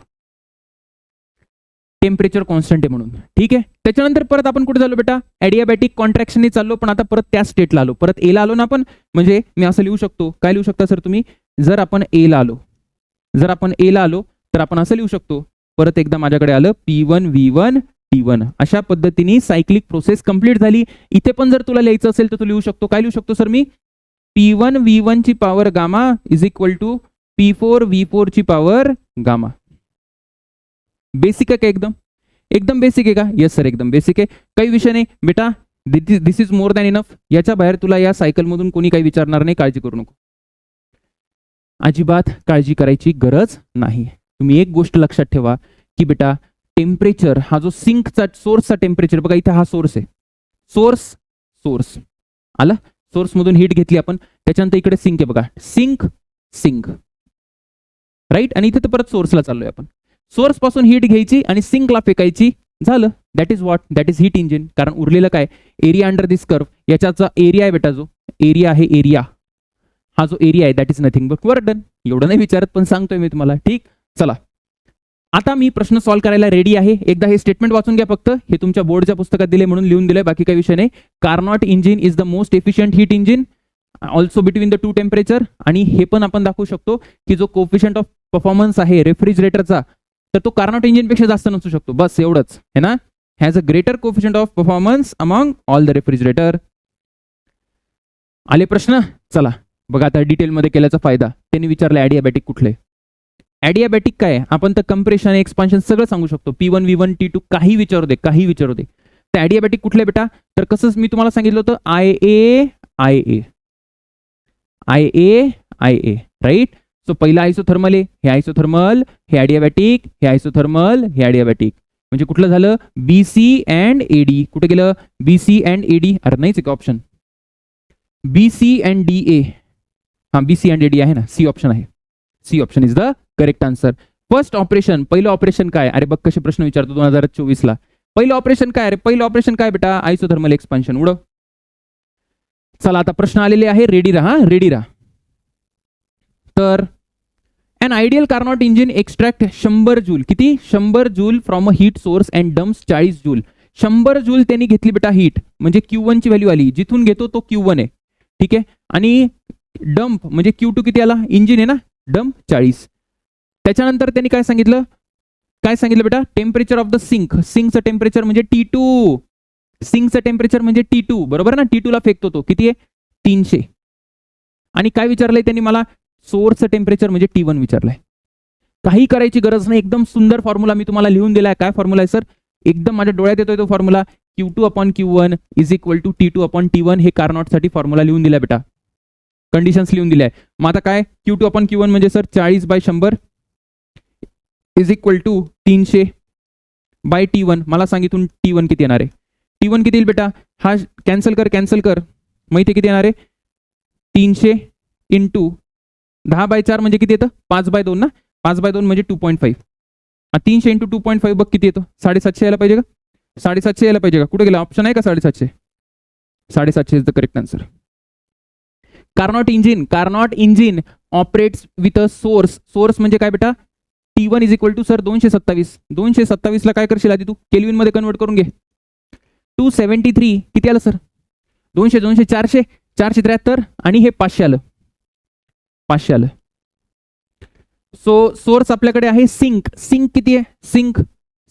Temperature constant आहे म्हणून. ठीक आहे. त्याच्यानंतर परत आपण कुठे झालो बेटा, ॲडियाबॅटिक कॉन्ट्रॅक्शनने चाललो, पण आता परत त्या स्टेटला आलो, परत एला आलो ना आपण. म्हणजे मी असं लिहू शकतो, काय लिहू शकता सर तुम्ही, जर आपण एला आलो तर आपण असं लिहू शकतो, परत एकदा माझ्याकडे आलं P1 V1 T1. अशा पद्धतीने सायक्लिक प्रोसेस कंप्लीट झाली. इथे पण जर तुला लिहायचं असेल तर तू लिहू शकतो, काय लिहू शकतो सर मी, P1 V1 ची power gamma is equal to P4 V4 ची पॉवर गामा. बेसिक आहे का, एकदम बेसिक आहे का. येस सर, एकदम बेसिक आहे, काही विषय नाही बेटा. This is more than enough. याच्या बाहेर तुला या सायकल मधून कोणी काही विचारणार नाही, काळजी करू नको, अजिबात काळजी करायची गरज नाही. तुम्ही एक गोष्ट लक्षात ठेवा की बेटा, टेम्परेचर हा जो सिंकचा सोर्सचा टेम्परेचर बघा, इथे हा सोर्स आहे, सोर्स आला, सोर्स मधून हीट घेतली आपण, त्याच्यानंतर इकडे सिंक आहे बघा, सिंक राईट. आणि इथे तर परत सोर्सला चाललोय आपण. सोर्स पासून हीट घ्यायची आणि सिंकला फेकायची, झालं. That is what, that is heat engine. कारण उरलेलं काय, एरिया अंडर दिस कर्व, याच्याचा एरिया आहे बेटा, जो एरिया आहे, एरिया हा जो एरिया आहे that is nothing but work done. एवढं नाही विचारत पण सांगतोय मी तुम्हाला. ठीक, चला आता मी प्रश्न सॉल्व्ह करायला रेडी आहे. एकदा हे स्टेटमेंट वाचून घ्या फक्त, हे तुमच्या बोर्डच्या पुस्तकात दिले म्हणून लिहून दिलंय, बाकी काही विषय नाही. Carnot engine is the most efficient heat engine also between the two temperature. आणि हे पण आपण दाखवू शकतो की जो कोफिशियंट ऑफ परफॉर्मन्स आहे रेफ्रिजरेटरचा, तर तो कार्नॉट इंजिन पेक्षा जास्त नसू शकतो, बस एवढंच है ना. Has a greater coefficient of performance among all the refrigerator. आले प्रश्न, चला बघा आता डिटेलमध्ये केल्याचा फायदा. त्यांनी विचारलं ॲडियाबॅटिक कुठले. ॲडियाबॅटिक काय आहे, आपण तर कंप्रेशन एक्सपान्शन सगळं सांगू शकतो, P1 V1 T2 काही विचारू दे. तर ॲडियाबॅटिक कुठले बेटा, तर कसंच मी तुम्हाला सांगितलं होतं IA राईट. सो पहिला आयसोथर्मल आहे, हे आयसोथर्मल, हे ॲडियाबॅटिक, हे आयसोथर्मल, हे ॲडियाबॅटिक. म्हणजे कुठलं झालं, BC अँड AD. कुठे गेलं BC अँड AD, अरे नाहीच का ऑप्शन, BC अँड DA. हा BC अँड AD आहे ना, सी ऑप्शन आहे. C option is the correct answer. First operation, पहिलं ऑपरेशन काय, अरे बघ कसे प्रश्न विचारतो 2024 ला. पहिलं ऑपरेशन काय, अरे पहिलं ऑपरेशन काय बेटा, आयसोथर्मल एक्सपान्शन. उडव. चला आता प्रश्न आलेले आहे, रेडी राहा. तर an ideal Carnot engine extract 100 joule, किती 100 joule from a heat source and dumps 40 joule. 100 joule त्यांनी घेतली बेटा हीट, म्हणजे Q1 ची व्हॅल्यू आली, जिथून घेतो तो Q1 आहे. ठीक आहे. आणि डम्प म्हणजे Q2 किती आला, इंजिन आहे ना, डम्प 40. त्याच्यानंतर त्यांनी काय सांगितलं बेटा, टेम्परेचर ऑफ द सिंकचं टेम्परेचर म्हणजे T2. सिंकचं टेम्परेचर म्हणजे T2, बरोबर ना. T2 ला फेकतो तो, किती आहे 300. आणि काय विचारलंय त्यांनी मला, सोर्सचं टेम्परेचर म्हणजे T1 विचारलंय. काही करायची गरज नाही, एकदम सुंदर फॉर्म्युला मी तुम्हाला लिहून दिलाय. काय फॉर्म्युला आहे सर, एकदम माझ्या डोळ्यात येतोय तो formula, Q2/Q1 is equal to T2/T1. हे कार्नॉटसाठी फॉर्म्युला लिहून दिलाय बेटा, कंडिशन्स लिहून दिल्या आहे. मग आता काय, Q2/Q1 म्हणजे sir 40/100 is equal to 300/T1. मला सांग इथून T1 किती येणार आहे, T1 किती येईल बेटा, हा कॅन्सल कर. मग इथे किती येणार आहे, 300 इंटू 10/4 म्हणजे किती येतं, 5/2 ना. 5/2 म्हणजे 2.5. 300 इंटू 2.5 बघ किती येतो, 750 यायला पाहिजे का, 750 यायला पाहिजे का. कुठे गेला ऑप्शन आहे का 750. 750 is the correct answer. Carnot engine operates with a source म्हणजे काय बेटा, T1 is equal to sir 227 ला काय करशील आधी तू, केल्विन मध्ये कन्वर्ट करून घे. 273 किती आलं सर, 200 473 आणि हे 500 आलं. सो सोर्स आपल्याकडे आहे सिंक किती आहे,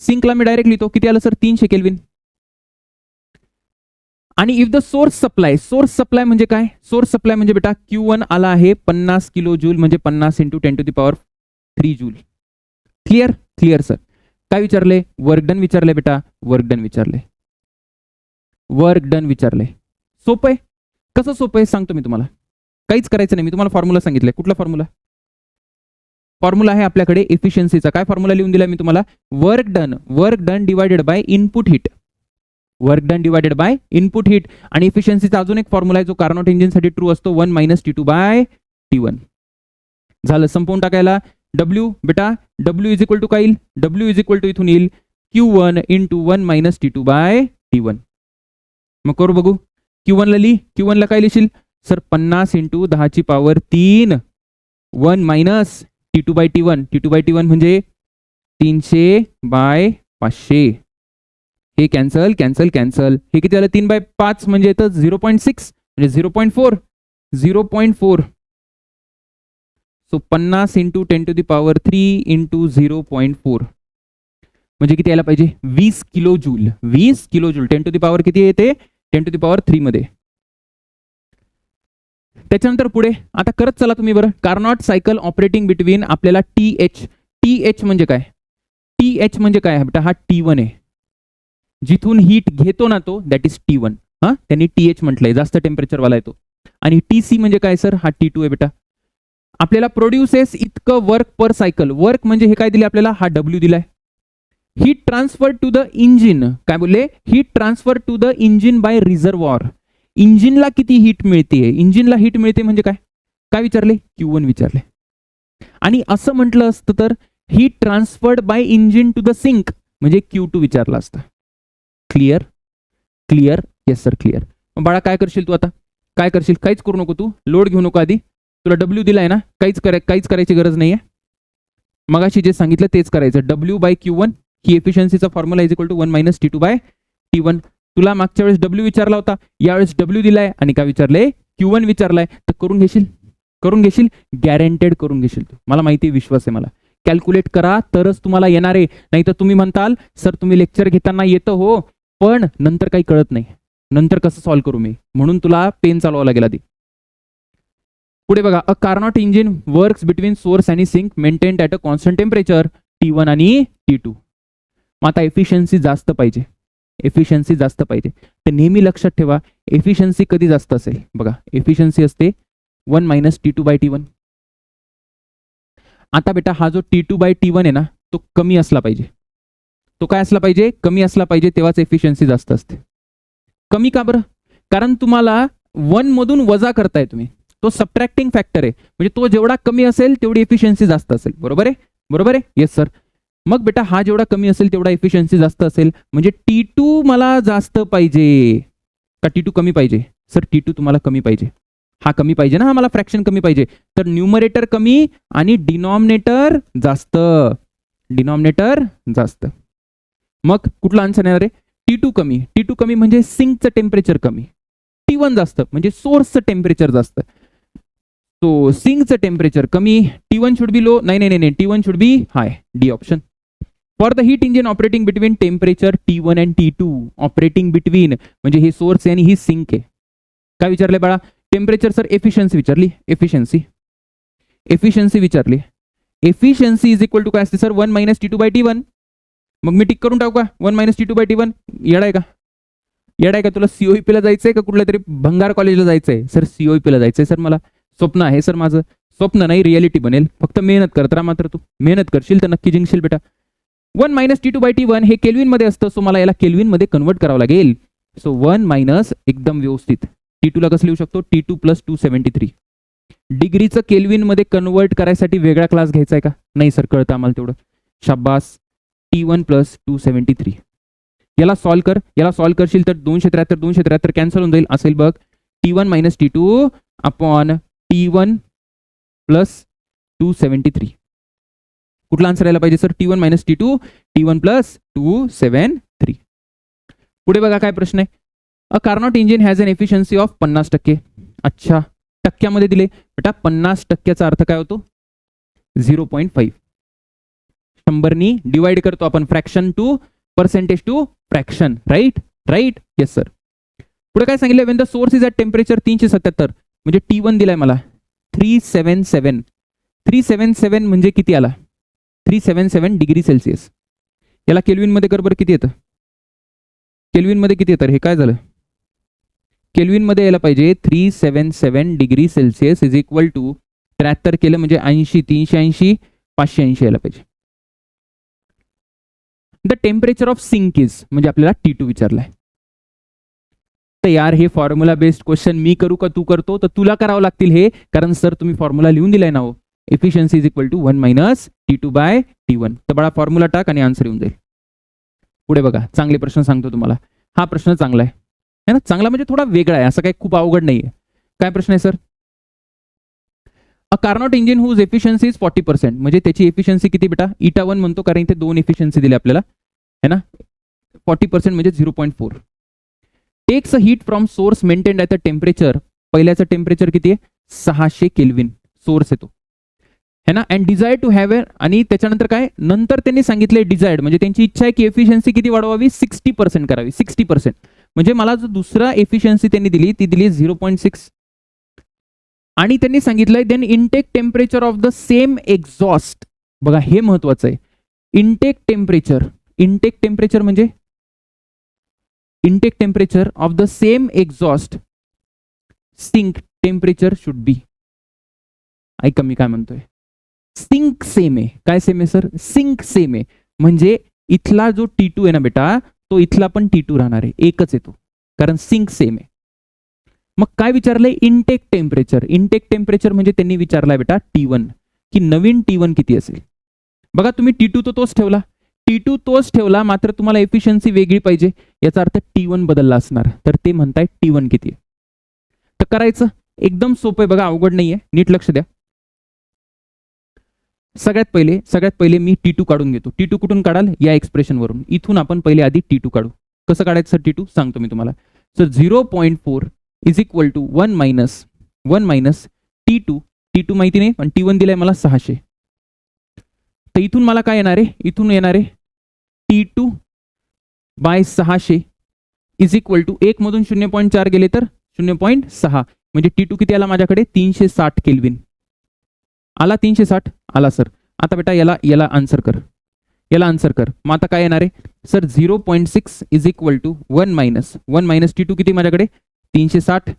सिंकला मी डायरेक्ट लिहितो, किती आलं सर 300 केल्विन. आणि इफ द सोर्स सप्लाय म्हणजे काय? सोर्स सप्लाय म्हणजे बेटा Q1 आला आहे 50 किलो जूल म्हणजे 50 into 10 to the power 3 joule. Clear? Clear sir. काय विचारले? वर्क डन विचारले बेटा, वर्क डन विचारले, वर्क डन विचारले. सोपं आहे. कसं सोपं आहे सांगतो मी तुम्हाला. काहीच करायचं नाही, मी तुम्हाला फॉर्म्युला सांगितलंय. कुठला फॉर्म्युला? फॉर्म्युला आहे आपल्याकडे एफिशियन्सीचा. काय फॉर्म्युला लिहून दिला मी तुम्हाला? Work done divided by input heat. Work done divided by input heat. आणि एफिशियन्सीचा अजून एक फॉर्म्युला आहे जो कार्नोट इंजिनसाठी ट्रू असतो, 1 मायनस T2 बाय T1. झालं, संपवून टाकायला. डब्ल्यू बेटा, डब्ल्यू इज इक्वल टू काय येईल? डब्ल्यू इज इक्वल टू इथून येईल Q1 into 1 minus T2 by T1. मग करू बघू. Q1 ला लिही. Q1 ला काय लिहिशील sir? 50 into 10 power 3 1 minus T2 by T1. T2 by T1 म्हणजे 300 बाय 500. हे कॅन्सल कॅन्सल कॅन्सल. हे किती झालं? 3 बाय 5 म्हणजे येतं 0.6 म्हणजे 0.4. 0.4. So 50 into 10 to the power 3 into 0.4 म्हणजे किती यायला पाहिजे? 20 kilo joule. 20 kilo joule. 10 to the power किती येते? 10 टू द पॉवर 3 मध्ये. त्याच्यानंतर पुढे आता करत चला तुम्ही बरं. कार्नॉट सायकल ऑपरेटिंग बिटवीन आपल्याला TH म्हणजे काय? TH म्हणजे काय बेटा? हा T1 आहे. जिथून हीट घेतो ना तो दॅट इज T1. हा, त्यांनी TH म्हटलंय, जास्त टेम्परेचर वाला येतो. आणि TC म्हणजे काय सर? हा T2 आहे बेटा. आपल्याला प्रोड्युसेस इतकं वर्क पर सायकल. वर्क म्हणजे हे काय दिले आपल्याला? हा W दिलाय. Heat transfer to the engine. काय बोलले? Heat transfer to the engine by reservoir. इंजिनला किती हीट मिळते? इंजिनला हीट मिळते म्हणजे काय? काय विचारले? Q1 विचारले. आणि असं म्हटलं असतं तर heat transferred by engine to the sink म्हणजे Q2 विचारलं असतं. Clear? Clear? Yes sir clear. बाळा काय करशील तू आता? काय करशील? काहीच करू नको तू. लोड घेऊ नको आधी. तुला W दिलाय ना, काहीच करायची गरज नाहीये. मगाशी जे सांगितलं तेच करायचं. W बाय Q1 ही एफिशियन्सीचा formula is equal to 1 minus T2 by T1. तुला मागच्या वेळेस W विचारला होता, यावेळेस W दिलाय आणि काय विचारले? Q1 विचारलाय. तर करून घेशील? करून घेशील? गॅरंटेड करून घेशील तू. मला माहिती आहे, विश्वास आहे मला. कॅल्क्युलेट करा तरच तुम्हाला येणार आहे. नाही तर तुम्ही म्हणताल सर तुम्ही लेक्चर घेताना येतं हो, पण नंतर काही कळत नाही. नंतर कसं सॉल्व्ह करू मी? म्हणून तुला पेन चालवावं लागेल आधी. पुढे बघा. A Carnot engine works between source आणि sink maintained at a constant temperature T1 आणि T2. मग आता एफिशियन्सी जास्त पाहिजे. एफिशियन्सी जास्त पाहिजे तर नेहमी लक्षात ठेवा एफिशियन्सी कधी जास्त असेल? बघा, एफिशियन्सी असते 1 मायनस T2 बाय T1. आता बेटा हा जो T2 बाय T1 आहे ना, तो कमी असला पाहिजे. तो काय असला पाहिजे? कमी असला पाहिजे, तेव्हाच एफिशियन्सी जास्त असते. कमी का बरं? कारण तुम्हाला 1 मधून वजा करताय तुम्ही. तो सबट्रॅक्टिंग फॅक्टर आहे, म्हणजे तो जेवढा कमी असेल तेवढी एफिशियन्सी जास्त असेल. बरोबर आहे? बरोबर आहे? Yes sir. मग बेटा हा जेवढा कमी असेल तेवढा एफिशियन्सी जास्त असेल, म्हणजे T2 मला जास्त पाहिजे का T2 कमी पाहिजे? सर T2 तुम्हाला कमी पाहिजे. हा कमी पाहिजे ना, हा मला फ्रॅक्शन कमी पाहिजे. तर न्यूमरेटर कमी आणि डिनॉमिनेटर जास्त. डिनॉमिनेटर जास्त. मग कुठला आन्सर येणार आहे? T2 कमी. T2 कमी म्हणजे सिंकचं टेम्परेचर कमी. T1 जास्त म्हणजे सोर्सचं टेम्परेचर जास्त. तो सिंकचं टेम्परेचर कमी. T1 should be low. नाही, T1 should be high. D option. For the heat engine operating between temperature T1 and T2. Operating between म्हणजे हे सोर्स आहे आणि ही सिंक आहे. काय विचारले बाळा? Temperature sir. एफिशियन्सी विचारली. एफिशियन्सी विचारली. एफिशियन्सी इज इक्वल टू काय असते sir? 1 minus T2 by T1. मग मी टिक करून टाकू का? 1 मायनस T2 बाय T1. येडाय का? येडाय का? तुला COEP ला जायचंय का कुठल्या तरी भंगार कॉलेजला जायचंय? सर COEP ला जायचंय सर मला. स्वप्न आहे सर माझं. स्वप्न नाही, रियालिटी बनेल. फक्त मेहनत करत राहा. मात्र तू मेहनत करशील तर नक्की जिंकशील बेटा. 1 मायनस T2 बाय T1 हे केल्विन मध्ये असतं, सो मला याला केल्विन मध्ये कन्वर्ट करावं लागेल. सो 1 मायनस एकदम व्यवस्थित. T2 ला कसं लिहू शकतो? T2 plus 273. डिग्रीचं केल्विन मध्ये कन्वर्ट करायसाठी वेगळा क्लास घ्यायचा आहे का? नाही सर, कळतं आम्हाला तेवढं. शाबास. T1 plus 273. याला सॉल्व कर. याला सॉल्व करशील तर 273 कॅन्सल होऊन जाईल. असेल बघ T1 minus T2 upon T1 plus 273. कुठला आन्सर यायला पाहिजे sir? T1 minus T2. T1 plus 273. पुढे बघा काय प्रश्न आहे. A Carnot engine has an efficiency of 50%. अच्छा, टक्क्यामध्ये दिले बेटा. 50%चा अर्थ काय होतो? 0.5. 100नी डिवाइड करतो आपण fraction to percentage to fraction. Right? Right? Yes sir. पुढे काय सांगितलं, when the source is at temperature 377, म्हणजे T1 दिलाय मला 377. 377 म्हणजे किती आला, 377 डिग्री सेल्सिअस. याला केल्विन मध्ये कर बरं, किती येतं केल्विन मध्ये, किती येतं, हे काय झालं, केल्विन मध्ये यायला पाहिजे 377 degree Celsius is equal to 73 केलं म्हणजे 80, 380, 580 यायला पाहिजे. The temperature of sink is, म्हणजे आपल्याला T2 विचारलाय. तर यार हे फॉर्म्युला बेस्ड क्वेश्चन मी करू का तू करतो, तर तुला करावं लागतील हे, कारण सर तुम्ही फॉर्म्युला लिहून दिलाय ना हो, efficiency is equal to 1 minus T2 by T1. तर बळा फॉर्म्युला टाक आणि आन्सर येऊन जाईल. पुढे बघा, चांगले प्रश्न सांगतो तुम्हाला. हा प्रश्न चांगला आहे ना, चांगला म्हणजे थोडा वेगळा आहे, असं काही खूप अवघड नाहीये. काय प्रश्न आहे sir, a Carnot engine whose efficiency is 40%, म्हणजे त्याची एफिशियन्सी किती बेटा, eta1 म्हणतो कारण इथे 2 एफिशियन्सी दिले आपल्याला है ना. 40% म्हणजे 0.4. Takes a heat from source maintained at a temperature, पहिल्याचं टेम्परेचर किती आहे 600 केल्विन सोर्स येतो है ना, and desire to have a, आणि त्याच्यानंतर काय, नंतर त्यांनी सांगितले डिझायर्ड, म्हणजे त्यांची इच्छा आहे की एफिशियन्सी किती वाढवावी, 60% करावी. 60% म्हणजे मला जो दुसरा एफिशियन्सी त्यांनी दिली ती दिली 0.6, आणि त्यांनी सांगितलंय then intake temperature of the same exhaust. बघा हे महत्वाचं आहे, इनटेक टेम्परेचर म्हणजे intake temperature of the same exhaust sink temperature should be. ऐका मी काय म्हणतोय, सिंक सेम आहे. काय सेम आहे सर, सिंक सेम आहे, म्हणजे इथला जो T2 आहे ना बेटा, तो इथला पण T2 राहणार आहे, एकच येतो, कारण सिंक सेम आहे. मग काय विचारलंय, इनटेक टेम्परेचर म्हणजे त्यांनी विचारलाय बेटा T1, की नवीन T1 किती असेल. बघा तुम्ही T2 तो तोच ठेवला, मात्र तुम्हाला एफिशियन्सी वेगळी पाहिजे, याचा अर्थ T1 बदलला असणार, तर ते म्हणताय T1 किती आहे. तर करायचं एकदम सोपं आहे बघा, अवघड नाहीये, नीट लक्ष द्या. सगळ्यात पहिले मी T2 काढून घेतो. T2 कुठून काढाल, या एक्सप्रेशन वरून. इथून आपण पहिले आधी T2 काढू. कसं काढायचं सर T2 सांगतो मी तुम्हाला. Sir 0.4 is equal to 1 minus T2 माहिती नाही, पण T1 दिलाय मला 600. तर इथून मला काय येणार आहे, इथून येणार आहे T2 bye 600 is equal to 1 मधून 0.4 गेले तर 0.6, म्हणजे T2 किती आला माझ्याकडे 360 केल्विन आला. 360 आला सर. आता बेटा याला आन्सर कर, मग आता काय येणार आहे sir, 0.6 is equal to 1 minus T2 किती माझ्याकडे 360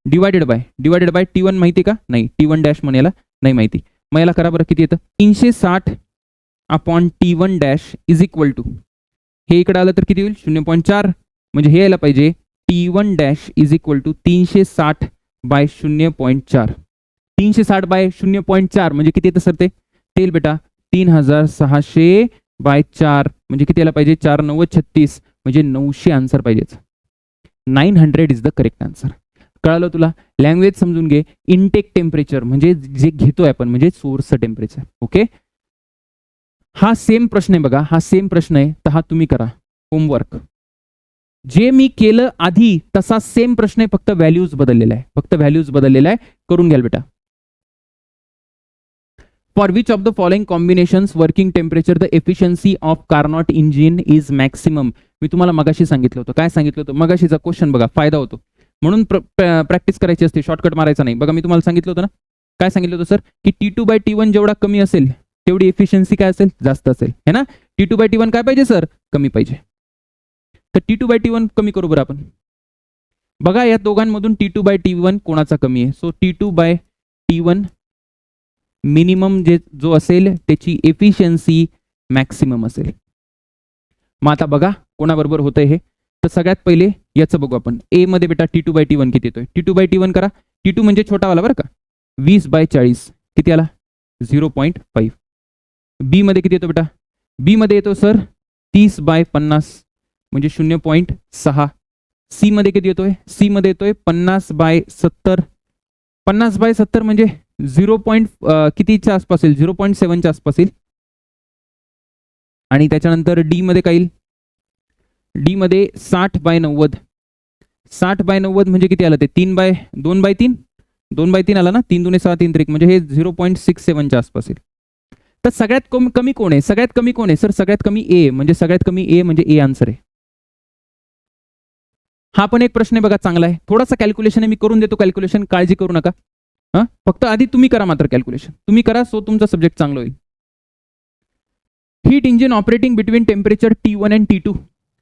डिवायडेड बाय T1 माहिती का, नाही T1 डॅश म्हणायला नाही माहिती, मग याला करा बरं, किती येतं 360 upon T1 dash is equal to, हे इकडे आलं तर किती होईल 0.4, म्हणजे हे यायला पाहिजे T1 dash is equal to 360 by 0.4. 360 by 0.4 म्हणजे किती येतं सर, ते येईल बेटा 3600 बाय 4, म्हणजे किती यायला पाहिजे 4 9 36, म्हणजे 900 आन्सर पाहिजेच. 900 इज द करेक्ट आन्सर. कळालं तुला, लँग्वेज समजून घे. इनटेक टेम्परेचर म्हणजे जे घेतोय आपण, म्हणजे सोर्सचं टेम्परेचर. ओके, हा सेम प्रश्न आहे बघा, हा सेम प्रश्न आहे, तर हा तुम्ही करा होमवर्क. जे मी केलं आधी तसा सेम प्रश्न आहे, फक्त व्हॅल्यूज बदललेला आहे, करून घ्याल बेटा. For which of the following combinations working temperature the efficiency of Carnot engine is maximum. मी तुम्हाला मगाशी सांगितलं होतं, काय सांगितलं होतं मगाशीचा क्वेश्चन बघा, फायदा होतो म्हणून प्रॅक्टिस करायची असते, शॉर्टकट मारायचा नाही. बघा मी तुम्हाला सांगितलं होतं ना, काय सांगितलं होतं सर, की T2 बाय T1 जेवढा कमी असेल तेवढी एफिशियन्सी काय असेल, जास्त असेल है ना. T2 बाय T1 काय पाहिजे सर, कमी पाहिजे. तर T2 बाय T1 कमी करू बरं आपण. बघा या दोघांमधून T2 बाय T1 कोणाचा कमी आहे, so T2 by T1 minimum जो असेल त्याची एफिशियन्सी मॅक्सिमम असेल. मग आता बघा कोणाबरोबर होतंय हे, तर सगळ्यात पहिले याचं बघू आपण. ए मध्ये बेटा T2 बाय T1 किती येतोय, T2 बाय T1 करा. T2 म्हणजे छोटावाला बरं का, 20 बाय 40 किती आला 0.5. बी मध्ये किती येतो बेटा, बी मध्ये येतो सर 30 बाय 50 म्हणजे 0.6. सी मध्ये किती येतोय, सी मध्ये येतोय 50 बाय 70. 50 बाय 70 म्हणजे 0. कितीच्या आसपास येईल, 0.7च्या आसपास येईल. आणि त्याच्यानंतर डी मध्ये काय येईल, डी मध्ये 60 बाय 90. 60 बाय 90 म्हणजे किती आलं ते 2 बाय 3 आला ना, 3 दुने 6 3 त्रिक, म्हणजे हे 0.67च्या आसपास येईल. तर सगळ्यात कमी कोण आहे, सर सगळ्यात कमी ए, म्हणजे सगळ्यात कमी ए म्हणजे ए आन्सर आहे. हा पण एक प्रश्न आहे बघा, चांगला आहे. थोडासा कॅल्क्युलेशन आहे, मी करून देतो कॅल्क्युलेशन, काळजी करू नका. फक्त आधी तुम्ही करा मात्र कॅल्क्युलेशन, तुम्ही करा, सो तुमचा सब्जेक्ट चांगला होईल. Heat engine operating between temperature T1 and T2.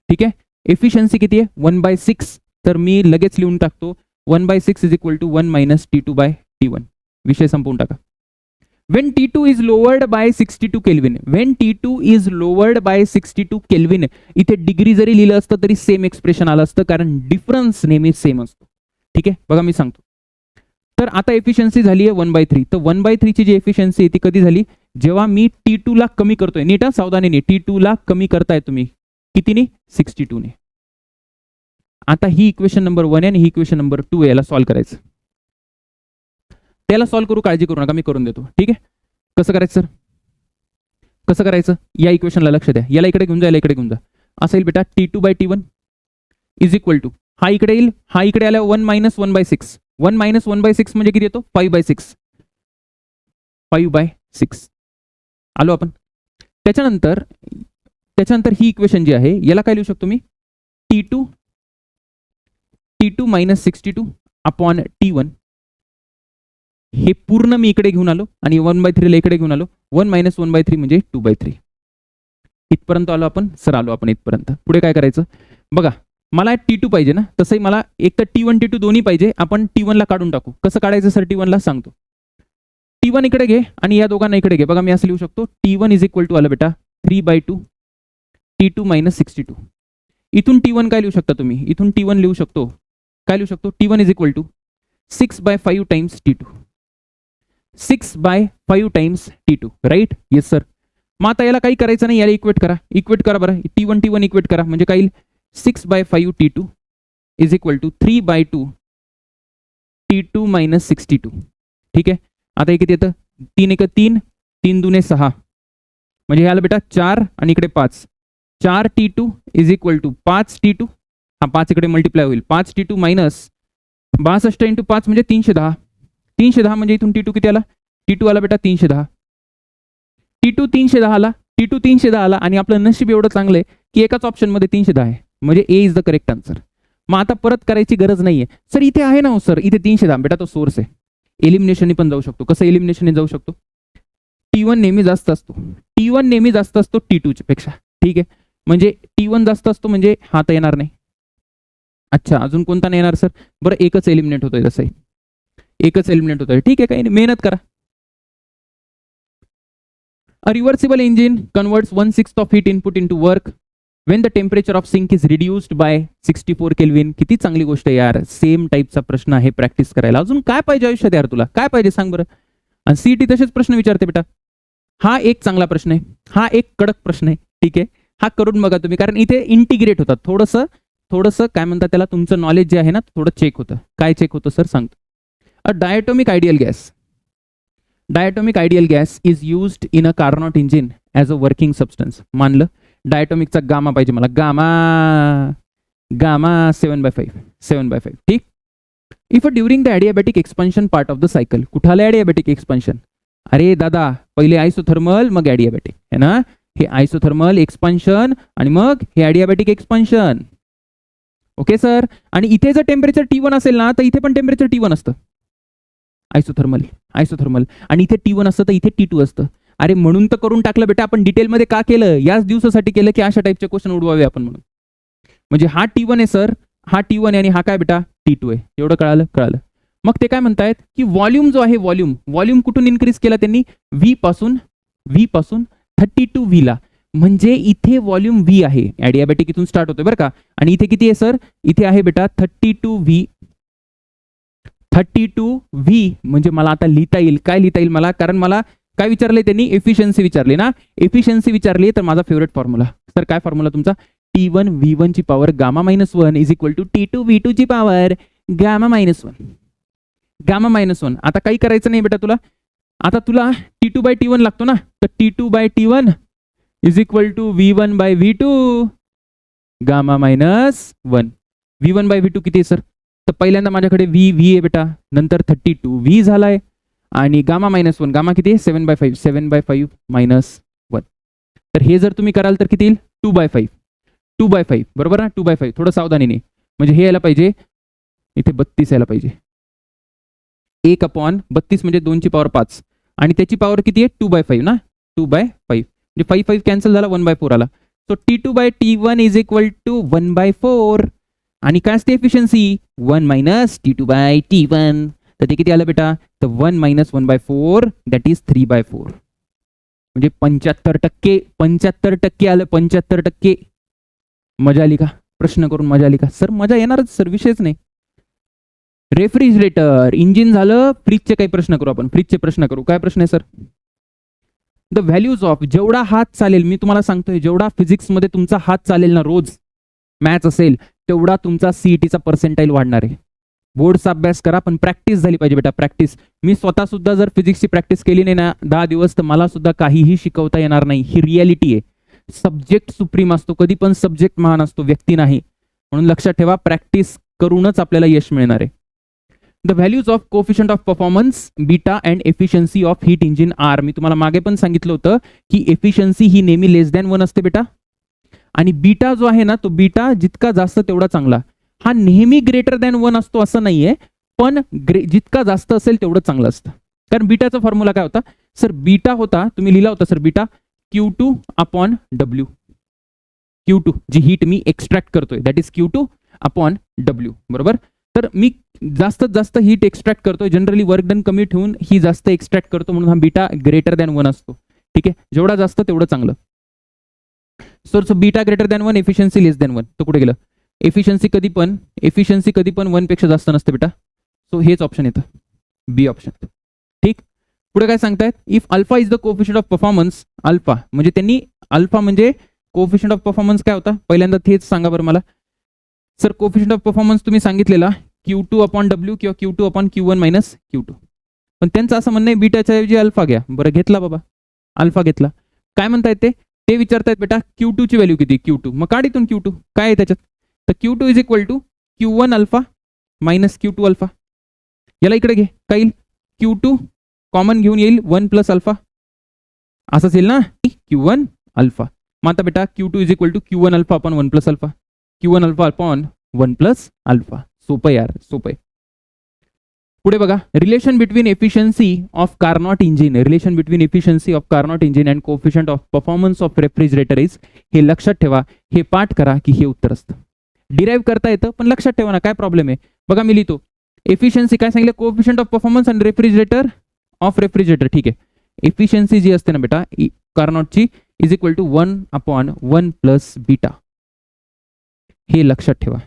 ठीक आहे, एफिशियन्सी किती आहे 1/6. तर मी लगेच लिहून टाकतो 1/6 is equal to 1 minus T2/T1. विषय संपवून टाका. When T2 is lowered by 62 Kelvin, when T2 is lowered by 62 Kelvin, इथे डिग्री जरी लिहिलं असतं तरी सेम एक्सप्रेशन आलं असतं, कारण डिफरन्स नेहमी सेम असतो. ठीक आहे, बघा मी सांगतो. तर आता एफिशियन्सी झाली आहे 1/3. तर 1/3 ची जी एफिशियन्सी ती कधी झाली, जेव्हा मी T2 ला कमी करतोय. नीट सावधानीने, T2 ला कमी करताय तुम्ही कितीने, 62 ने. आता ही इक्वेशन नंबर 1 आणि ही इक्वेशन नंबर 2 याला सॉल्व्ह करायचं. त्याला सॉल्व्ह करू, काळजी करू नका, मी करून देतो. ठीक आहे, कसं करायचं सर, कसं करायचं, या इक्वेशनला लक्ष द्या. याला इकडे घेऊन जा, याला इकडे घेऊन जा. असं येईल बेटा T2/T1 इज इक्वल टू, हा इकडे येईल, हा इकडे आला 1 मायनस 1/6. 1 मायनस 1/6 म्हणजे किती येतो, 5/6. 5/6 आलो आपण. त्याच्यानंतर ही इक्वेशन जी आहे याला काय लिहू शकतो मी, T2 मायनस 62 अपॉन T1. हे पूर्ण मी इकडे घेऊन आलो आणि 1/3 ला इकडे घेऊन आलो. 1 मायनस 1/3 म्हणजे 2/3. इथपर्यंत आलो आपण, सर आलो आपण इथपर्यंत. पुढे काय करायचं बघा, मला T2 पाहिजे ना, तसंही मला एक तर T1 T2 दोन्ही पाहिजे. आपण T1 ला काढून टाकू. कसं काढायचं सर, T1 ला सांगतो. T1 इकडे घे आणि या दोघांना इकडे घे. बघा मी असं लिहू शकतो, T1 इज इक्वल टू आलं बेटा 3/2 T2 मायनस 62. इथून T1 काय लिहू शकता तुम्ही, इथून T1 लिहू शकतो, काय लिहू शकतो, T1 is equal to 6/5 times T2. 6/5 times T2, right. Yes sir. मग आता याला काही करायचं नाही, याला इक्वेट करा, इक्वेट करा बरं. T1 इक्वेट करा, म्हणजे काय येईल 6/5 T2 is equal to 3/2 T2 minus 62. ठीक आहे, आता हे किती येतं, 3 1 3, 3 2 6, म्हणजे हे आलं बेटा 4 आणि इकडे 5. 4 T2 is equal to 5 T2, हा 5 इकडे मल्टिप्लाय होईल, 5 T2 मायनस 62 इंटू 5 म्हणजे 310. 310 म्हणजे इथून T2 किती आला, T2 आला बेटा 310. T2 310 आला, T2 310 आला आणि आपलं नशीब एवढं चांगलं आहे की एकाच ऑप्शनमध्ये 310 आहे, म्हणजे ए इज द करेक्ट आन्सर. मग आता परत करायची गरज नाहीये सर, इथे आहे ना हो सर, इथे 310 बेटा तो सोर्स आहे. एलिमिनेशनने पण जाऊ शकतो. कसं एलिमिनेशनने जाऊ शकतो, T1 नेहमी जास्त असतो, T1 नेहमी जास्त असतो T2 पेक्षा. ठीक आहे, म्हणजे T1 जास्त असतो म्हणजे हा तर येणार नाही. अच्छा, अजून कोणता नाही येणार सर, बरं एकच एलिमिनेट होतोय, तसंही एकच एलिमिनेट होतोय. ठीक आहे, काही नाही, मेहनत करा. A reversible engine converts 1/6 of heat input into work when the temperature of sink is reduced by 64 Kelvin. किती चांगली गोष्ट आहे यार, सेम टाईपचा प्रश्न आहे प्रॅक्टिस करायला. अजून काय पाहिजे आयुष्यात यार, तुला काय पाहिजे सांग बरं. आणि सीईटी तसेच प्रश्न विचारते बेटा. हा एक चांगला प्रश्न आहे, हा एक कडक प्रश्न आहे. ठीक आहे, हा करून बघा तुम्ही, कारण इथे इंटिग्रेट होतात. थोडंसं काय म्हणतात त्याला, तुमचं नॉलेज जे आहे ना थोडं चेक होतं. काय चेक होतं सर सांगतो. A diatomic ideal gas, diatomic ideal gas is used in a Carnot engine as a working substance. मानलं डायटोमिकचा गामा पाहिजे मला, गामा 7/5. ठीक. If during the adiabatic expansion part of the cycle, कुठं आलं ॲडियाबॅटिक एक्सपान्शन, अरे दादा पहिले आयसोथर्मल मग ॲडियाबॅटिक है ना. हे आयसोथर्मल एक्सपान्शन आणि मग हे ॲडियाबॅटिक एक्सपान्शन. Okay sir. आणि इथे जर टेम्परेचर T1 असेल ना तर इथे पण टेम्परेचर T1 असतं, आयसोथर्मल आणि इथे T1 असतं तर इथे T2 असतं. अरे म्हणून तर करून टाकलं बेटा आपण, डिटेलमध्ये का केलं, याच दिवसासाठी केलं की अशा टाईपचे क्वेश्चन उडवावे आपण म्हणून. म्हणजे हा T1 आहे सर, हा T1 आहे आणि हा काय बेटा T2 आहे. एवढं कळालं. मग ते काय म्हणतायत की व्हॉल्यूम जो आहे, व्हॉल्यूम कुठून इन्क्रीज केला त्यांनी, व्ही पासून 32 V ला. म्हणजे इथे व्हॉल्यूम V आहे, ॲडियाबॅटिक इथून स्टार्ट होतोय बरं का. आणि इथे किती आहे सर, इथे आहे बेटा 32 V. म्हणजे मला आता लिहिता येईल, काय लिहिता येईल मला, कारण मला काय विचारले त्यांनी, एफिशियन्सी विचारली ना. एफिशियन्सी विचारली तर माझा फेवरेट फॉर्म्युला सर, काय फॉर्म्युला तुमचा, T1 V1 ची power gamma -1 is equal to T2 V2 ची पॉवर गामा -1. आता काही करायचं नाही बेटा तुला, आता तुला T2/T1 लागतो ना, तर T2/T1 is equal to V1/V2 gamma -1. V1/V2 किती आहे सर, तर पहिल्यांदा माझ्याकडे V आहे बेटा, नंतर 32 V झालाय आणि गामा -1, गामा किती आहे 7/5 -1. तर हे जर तुम्ही कराल तर किती येईल 2/5 बरोबर ना, 2/5. थोडं सावधानीने, म्हणजे हे यायला पाहिजे इथे 32 यायला पाहिजे. 1/32 म्हणजे 2 ची पॉवर 5 आणि त्याची पॉवर किती आहे 2/5 ना, 2/5 म्हणजे 5 5 कॅन्सल झाला, 1/4 आला. So T2/T1 is equal to 1/4 आणि काय असते एफिशियन्सी 1 मायनस T2/T1. तर ते किती आलं बेटा, तर 1 मायनस 1/4 दॅट इज 3/4 म्हणजे 75%. 75% आलं, 75%. मजा आली का? प्रश्न करून मजा आली का? सर मजा येणारच सर, विषयच नाही. रेफ्रिजरेटर इंजिन झालं. फ्रीजचे काही प्रश्न करू आपण, फ्रीजचे प्रश्न करू. काय प्रश्न आहे सर? द व्हॅल्यूज ऑफ, जेवढा हात चालेल, मी तुम्हाला सांगतोय जेवढा फिजिक्समध्ये तुमचा हात चालेल ना रोज मॅथ्स असेल, तेवढा तुमचा सीईटीचा पर्सेंटाईल वाढणार आहे. बोर्डचा अभ्यास करा पण प्रॅक्टिस झाली पाहिजे बेटा, प्रॅक्टिस. मी स्वतः सुद्धा जर फिजिक्सची प्रॅक्टिस केली नाही ना 10 दिवस, तर मला सुद्धा काहीही शिकवता येणार नाही. ही रियालिटी आहे. सब्जेक्ट सुप्रीम असतो, कधी पण सब्जेक्ट महान असतो, व्यक्ती नाही. म्हणून लक्षात ठेवा, प्रॅक्टिस करूनच आपल्याला यश मिळणार आहे. The values of coefficient of performance beta and efficiency of heat engine are. मी तुम्हाला मागे पण सांगितलं होतं की एफिशियन्सी ही नेहमी लेस दॅन 1 असते बेटा, आणि बीटा जो आहे ना, तो बीटा जितका जास्त तेवढा चांगला. हा नेहमी ग्रेटर दॅन 1 असतो असं नाहीये, पण जितका जास्त असेल तेवढं चांगलं असतं. कारण बीटाचा फॉर्म्युला काय होता सर? बीटा होता, तुम्ही लिहिला होता सर, बीटा Q2/W. Q2 जी हीट मी एक्स्ट्रॅक्ट करतोय दॅट इज Q2/W, बरोबर. तर मी जास्तीत जास्त हीट एक्स्ट्रॅक्ट करतोय, जनरली वर्क डन कमी ठेवून ही जास्त एक्स्ट्रॅक्ट करतो, म्हणून हा बीटा ग्रेटर दॅन 1 असतो. ठीक आहे, जेवढा जास्त तेवढं चांगलं. So beta greater than 1, efficiency less than 1. तो कुठे गेलं? एफिशियन्सी कधी पण 1 पेक्षा जास्त नसते बेटा. सो हेच ऑप्शन येतं, बी ऑप्शन. ठीक, पुढे काय सांगतायत? If alpha is the coefficient of performance. Alpha म्हणजे त्यांनी अल्फा म्हणजे कोफिशियंट ऑफ परफॉर्मन्स काय होता पहिल्यांदा तेच सांगा बरं मला. सर कोफिशियंट ऑफ परफॉर्मन्स तुम्ही सांगितलेला Q2/W किंवा Q2/Q1 मायनस Q2, पण त्यांचं असं म्हणणं आहे बीटाच्या ऐवजी अल्फा घ्या. बरं घेतला बाबा, अल्फा घेतला. काय म्हणतायत ते विचारतायत बेटा Q2 ची व्हॅल्यू किती? Q2. मग काढ इथून Q2 काय आहे त्याच्यात. तर Q2 is equal to Q1 alpha minus Q2 alpha. याला इकडे घे, काय येईल? Q2 कॉमन घेऊन येईल 1 प्लस अल्फा, असंच येईल ना Q1 अल्फा. मग आता बेटा Q2 is equal to Q1 alpha upon 1 plus alpha, Q1 alpha upon 1 plus alpha. सोपं यार, सोपं आहे. पुढे बघा, relation between efficiency of Carnot engine. Relation between efficiency of Carnot engine and coefficient of performance of refrigerator is. हे लक्षात ठेवा, हे पाठ करा की हे उत्तर असतं. डिराईव्ह करता येतं पण लक्षात ठेवा ना, काय प्रॉब्लेम आहे बघा. मी लिहितो एफिशियन्सी काय सांगितलं, coefficient of performance and refrigerator of refrigerator. ठीक आहे, एफिशियन्सी जी असते ना बेटा कार्नॉटची is equal to 1/1 plus beta. हे लक्षात ठेवा.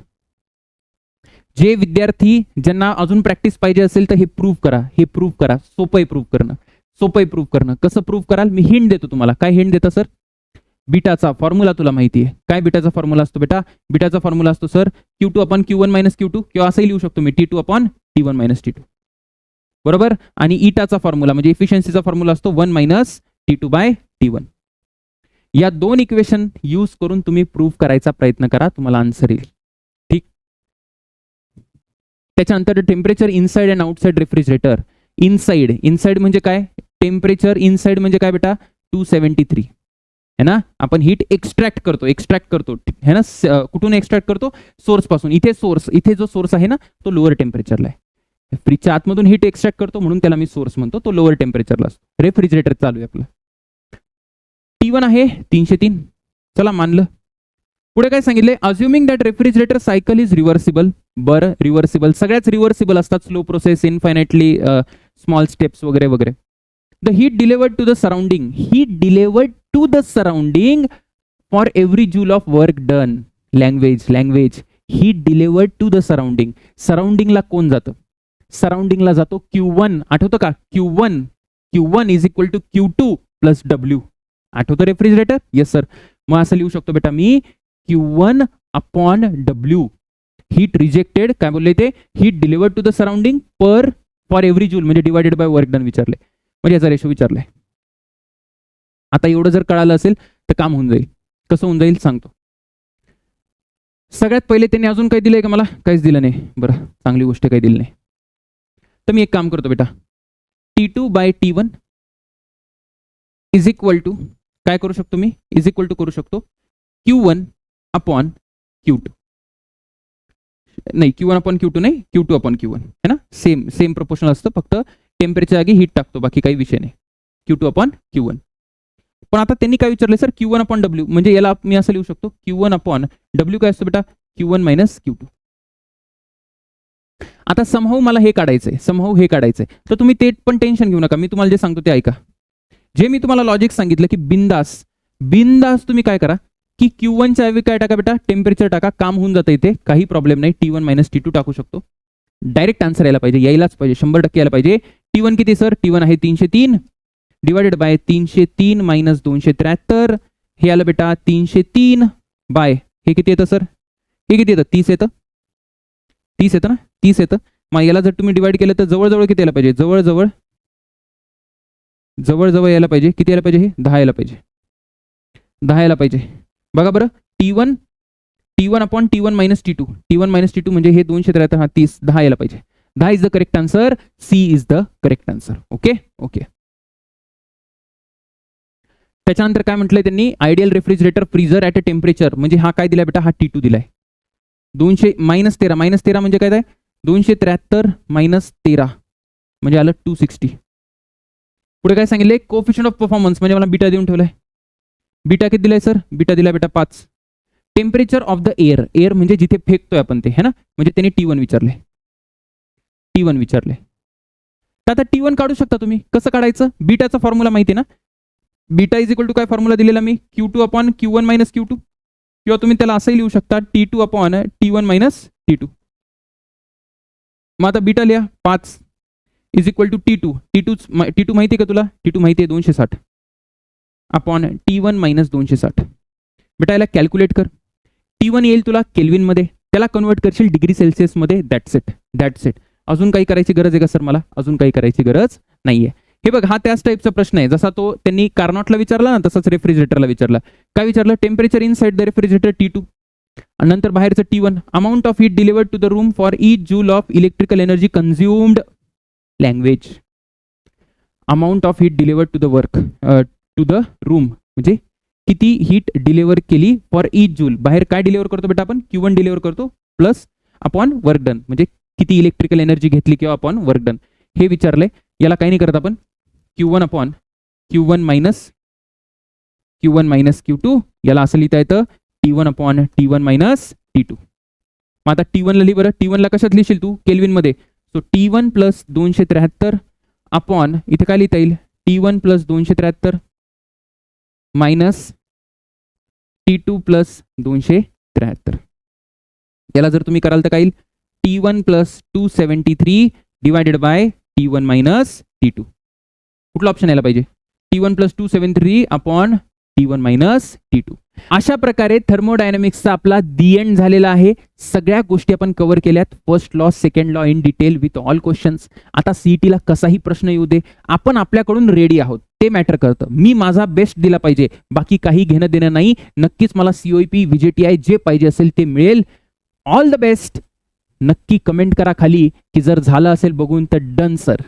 जे विद्यार्थी ज्यांना अजून प्रॅक्टिस पाहिजे असेल तर हे प्रूव्ह करा, हे प्रूव्ह करा. सोपं आहे प्रूव्ह करणं, सोपं आहे प्रूव्ह करणं. कसं प्रूव्ह कराल? मी हिंट देतो तुम्हाला. काय हिंट देता सर? बीटाचा फॉर्म्युला तुला माहिती आहे. काय बीटाचा फॉर्म्युला असतो बेटा? बीटाचा फॉर्म्युला असतो सर Q2/Q1 मायनस Q2, किंवा असंही लिहू शकतो मी T2/T1 मायनस T2, बरोबर. आणि इटाचा फॉर्म्युला म्हणजे एफिशियन्सीचा फॉर्म्युला असतो 1 मायनस T2/T1. या दोन इक्वेशन यूज करून तुम्ही प्रूव्ह करायचा प्रयत्न करा, तुम्हाला आन्सर येईल. ठीक, त्याच्यानंतर temperature inside and outside refrigerator. Inside म्हणजे काय? टेम्परेचर इनसाइड म्हणजे काय बेटा? 273 है ना. आपण हीट एक्स्ट्रॅक्ट करतो है ना. कुठून एक्स्ट्रॅक्ट करतो? सोर्स पासून. इथे जो सोर्स आहे ना तो लोअर टेम्परेचरला आहे. फ्रीजच्या आतमधून हीट एक्स्ट्रॅक्ट करतो म्हणून त्याला मी सोर्स म्हणतो, तो लोअर टेम्परेचरला असतो. रेफ्रिजरेटर चालू आहे आपलं. T1 आहे 303. चला मानलं. पुढे काय सांगितले? Assuming that refrigerator cycle is reversible. बरं, रिव्हर्सिबल सगळ्याच रिव्हर्सिबल असतात. Slow process, infinitely small steps वगैरे वगैरे. The heat delivered to the surrounding for every joule of work done. Language heat delivered to the surrounding. सराउंडिंगला कोण जातं? सराउंडिंगला जातो Q1. आठवतं का? Q1 is equal to Q2 plus W. आठवतं रेफ्रिजरेटर? Yes sir. मग असं लिहू शकतो बेटा मी Q1/W. हीट रिजेक्टेड, काय बोलले ते? Heat delivered to the surrounding for every joule म्हणजे डिवायडेड बाय वर्क डन विचारले, म्हणजे याचा रेशो विचारलाय. आता एवढं जर कळालं असेल तर काम होऊन जाईल. कसं होऊन जाईल सांगतो. सगळ्यात पहिले त्यांनी अजून काही दिलंय का मला? काहीच दिलं नाही. बरं, चांगली गोष्ट काही दिली नाही. तर मी एक काम करतो बेटा, T2/T1 इज इक्वल टू काय करू शकतो मी? इज इक्वल टू करू शकतो Q1/Q2. नाही, Q1 अपॉन Q2 नाही, Q2 अपॉन Q1 है ना, सेम प्रोपोर्शनल असतं, फक्त टेम्परेचर जागी हीट टाकतो, बाकी काही विषय नाही. Q2 upon Q1. पण आता त्यांनी काय विचारले सर, Q1 अपॉन W, म्हणजे याला मी असं लिहू शकतो Q1 अपॉन W काय असतं बेटा, Q1 मायनस Q2. आता समहाऊ मला हे काढायचंय, तर तुम्ही ते पण टेन्शन घेऊ नका, मी तुम्हाला जे सांगतो ते ऐका. जे मी तुम्हाला लॉजिक सांगितलं की बिंदास तुम्ही काय करा की Q1 च्या ऐवजी काय टाका बेटा, टेम्परेचर टाका, काम होऊन जातं इथे, काही प्रॉब्लेम नाही. T1 मायनस T2 टाकू शकतो, डायरेक्ट आन्सर यायलाच पाहिजे, 100% यायला पाहिजे. T1 किती सर, T1 आहे 303 डिवायडेड बाय 303 मायनस 273, हे आलं बेटा 303 बाय, हे किती येतं सर, हे किती येतं, 30 येतं ना, 30 येतं. मग याला जर तुम्ही डिवाइड केलं तर जवळजवळ किती यायला पाहिजे, जवळजवळ यायला पाहिजे, किती यायला पाहिजे, हे 10 यायला पाहिजे. बघा बरं, T1 upon T1 minus T2 म्हणजे हे 273, हा 30, 10 यायला पाहिजे. 10 is the correct answer, C is the correct answer. Okay. त्याच्यानंतर काय म्हटलंय त्यांनी, ideal refrigerator freezer at a temperature, म्हणजे हा काय दिलाय बेटा, हा T2 दिलाय. 200 मायनस 13 म्हणजे काय, 273 मायनस 13 म्हणजे आलं 260. पुढे काय सांगितले, कोएफिशिएंट ऑफ परफॉर्मन्स, म्हणजे मला बीटा देऊन ठेवलाय. बीटा किती दिलाय सर, बीटा दिलाय बेटा 5. टेम्परेचर ऑफ द एअर म्हणजे जिथे फेकतोय आपण ते, है ना, म्हणजे त्यांनी T1 विचारले. तर आता T1 काढू शकता तुम्ही, कसं काढायचं, बीटाचा फॉर्म्युला माहिती आहे ना, बीटा इज इक्वल टू काय फॉर्म्युला दिलेला मी, Q2 upon Q1 minus Q2, किंवा तुम्ही त्याला असंही लिहू शकता T2 upon T1 minus T2. मग आता बीटा लिहा, 5 इज इक्वल टू T2 माहिती आहे का तुला, T2 माहिती आहे 260 अपॉन T1 मायनस 260. बेटा याला कॅल्क्युलेट कर, T1 येईल तुला केल्विनमध्ये, त्याला कन्वर्ट करशील डिग्री सेल्सिअसमध्ये, दॅट्स इट. अजून काही करायची गरज आहे का सर, मला अजून काही करायची गरज नाहीये. हे बघ, हा त्याच टाईपचा प्रश्न आहे, जसा तो त्यांनी कार्नॉटला विचारला ना, तसाच रेफ्रिजरेटरला विचारला. काय विचारलं, temperature inside the refrigerator T2, नंतर बाहेरचं T1, amount of heat delivered to the room for each joule of electrical energy consumed, language, amount of heat delivered to the work to the room, म्हणजे किती हीट deliver केली for each joule, बाहेर काय deliver करतो बेटा आपण, Q1 deliver करतो, प्लस अपॉन वर्क डन, म्हणजे किती इलेक्ट्रिकल एनर्जी घेतली किंवा अपॉन वर्क डन, हे विचारलंय. याला काही नाही करत आपण, Q1 upon Q1 minus Q2, याला असं लिहिता येतं T1 upon T1 minus T2. मग आता T1 ला लिही बरं, T1 ला कशात लिहिशील तू, केल्विनमध्ये, सो T1 प्लस 273 अपॉन, इथे काय लिहिता येईल, T1 plus 273 minus T2 plus 273. याला जर तुम्ही कराल तर काय येईल, T1 plus 273 divided by T1 minus T2. कुठला ऑप्शन यायला पाहिजे, T1 plus 273 upon T1 minus T2. अशा प्रकारे थर्मोडायनामिक्सचा आपला दी एंड झालेला आहे. सगळ्या गोष्टी आपण कव्हर केल्यात, first law, second law in detail with all questions. आता सीईटीला कसाही प्रश्न येऊ दे, आपण आपल्याकडून रेडी आहोत, ते मॅटर करतं. मी माझा बेस्ट दिला पाहिजे, बाकी काही घेणं देणं नाही. नक्कीच मला COEP VJTI जे पाहिजे असेल ते मिळेल. All the best. नक्की कमेंट करा खाली की जर झालं असेल बघून तर डन सर.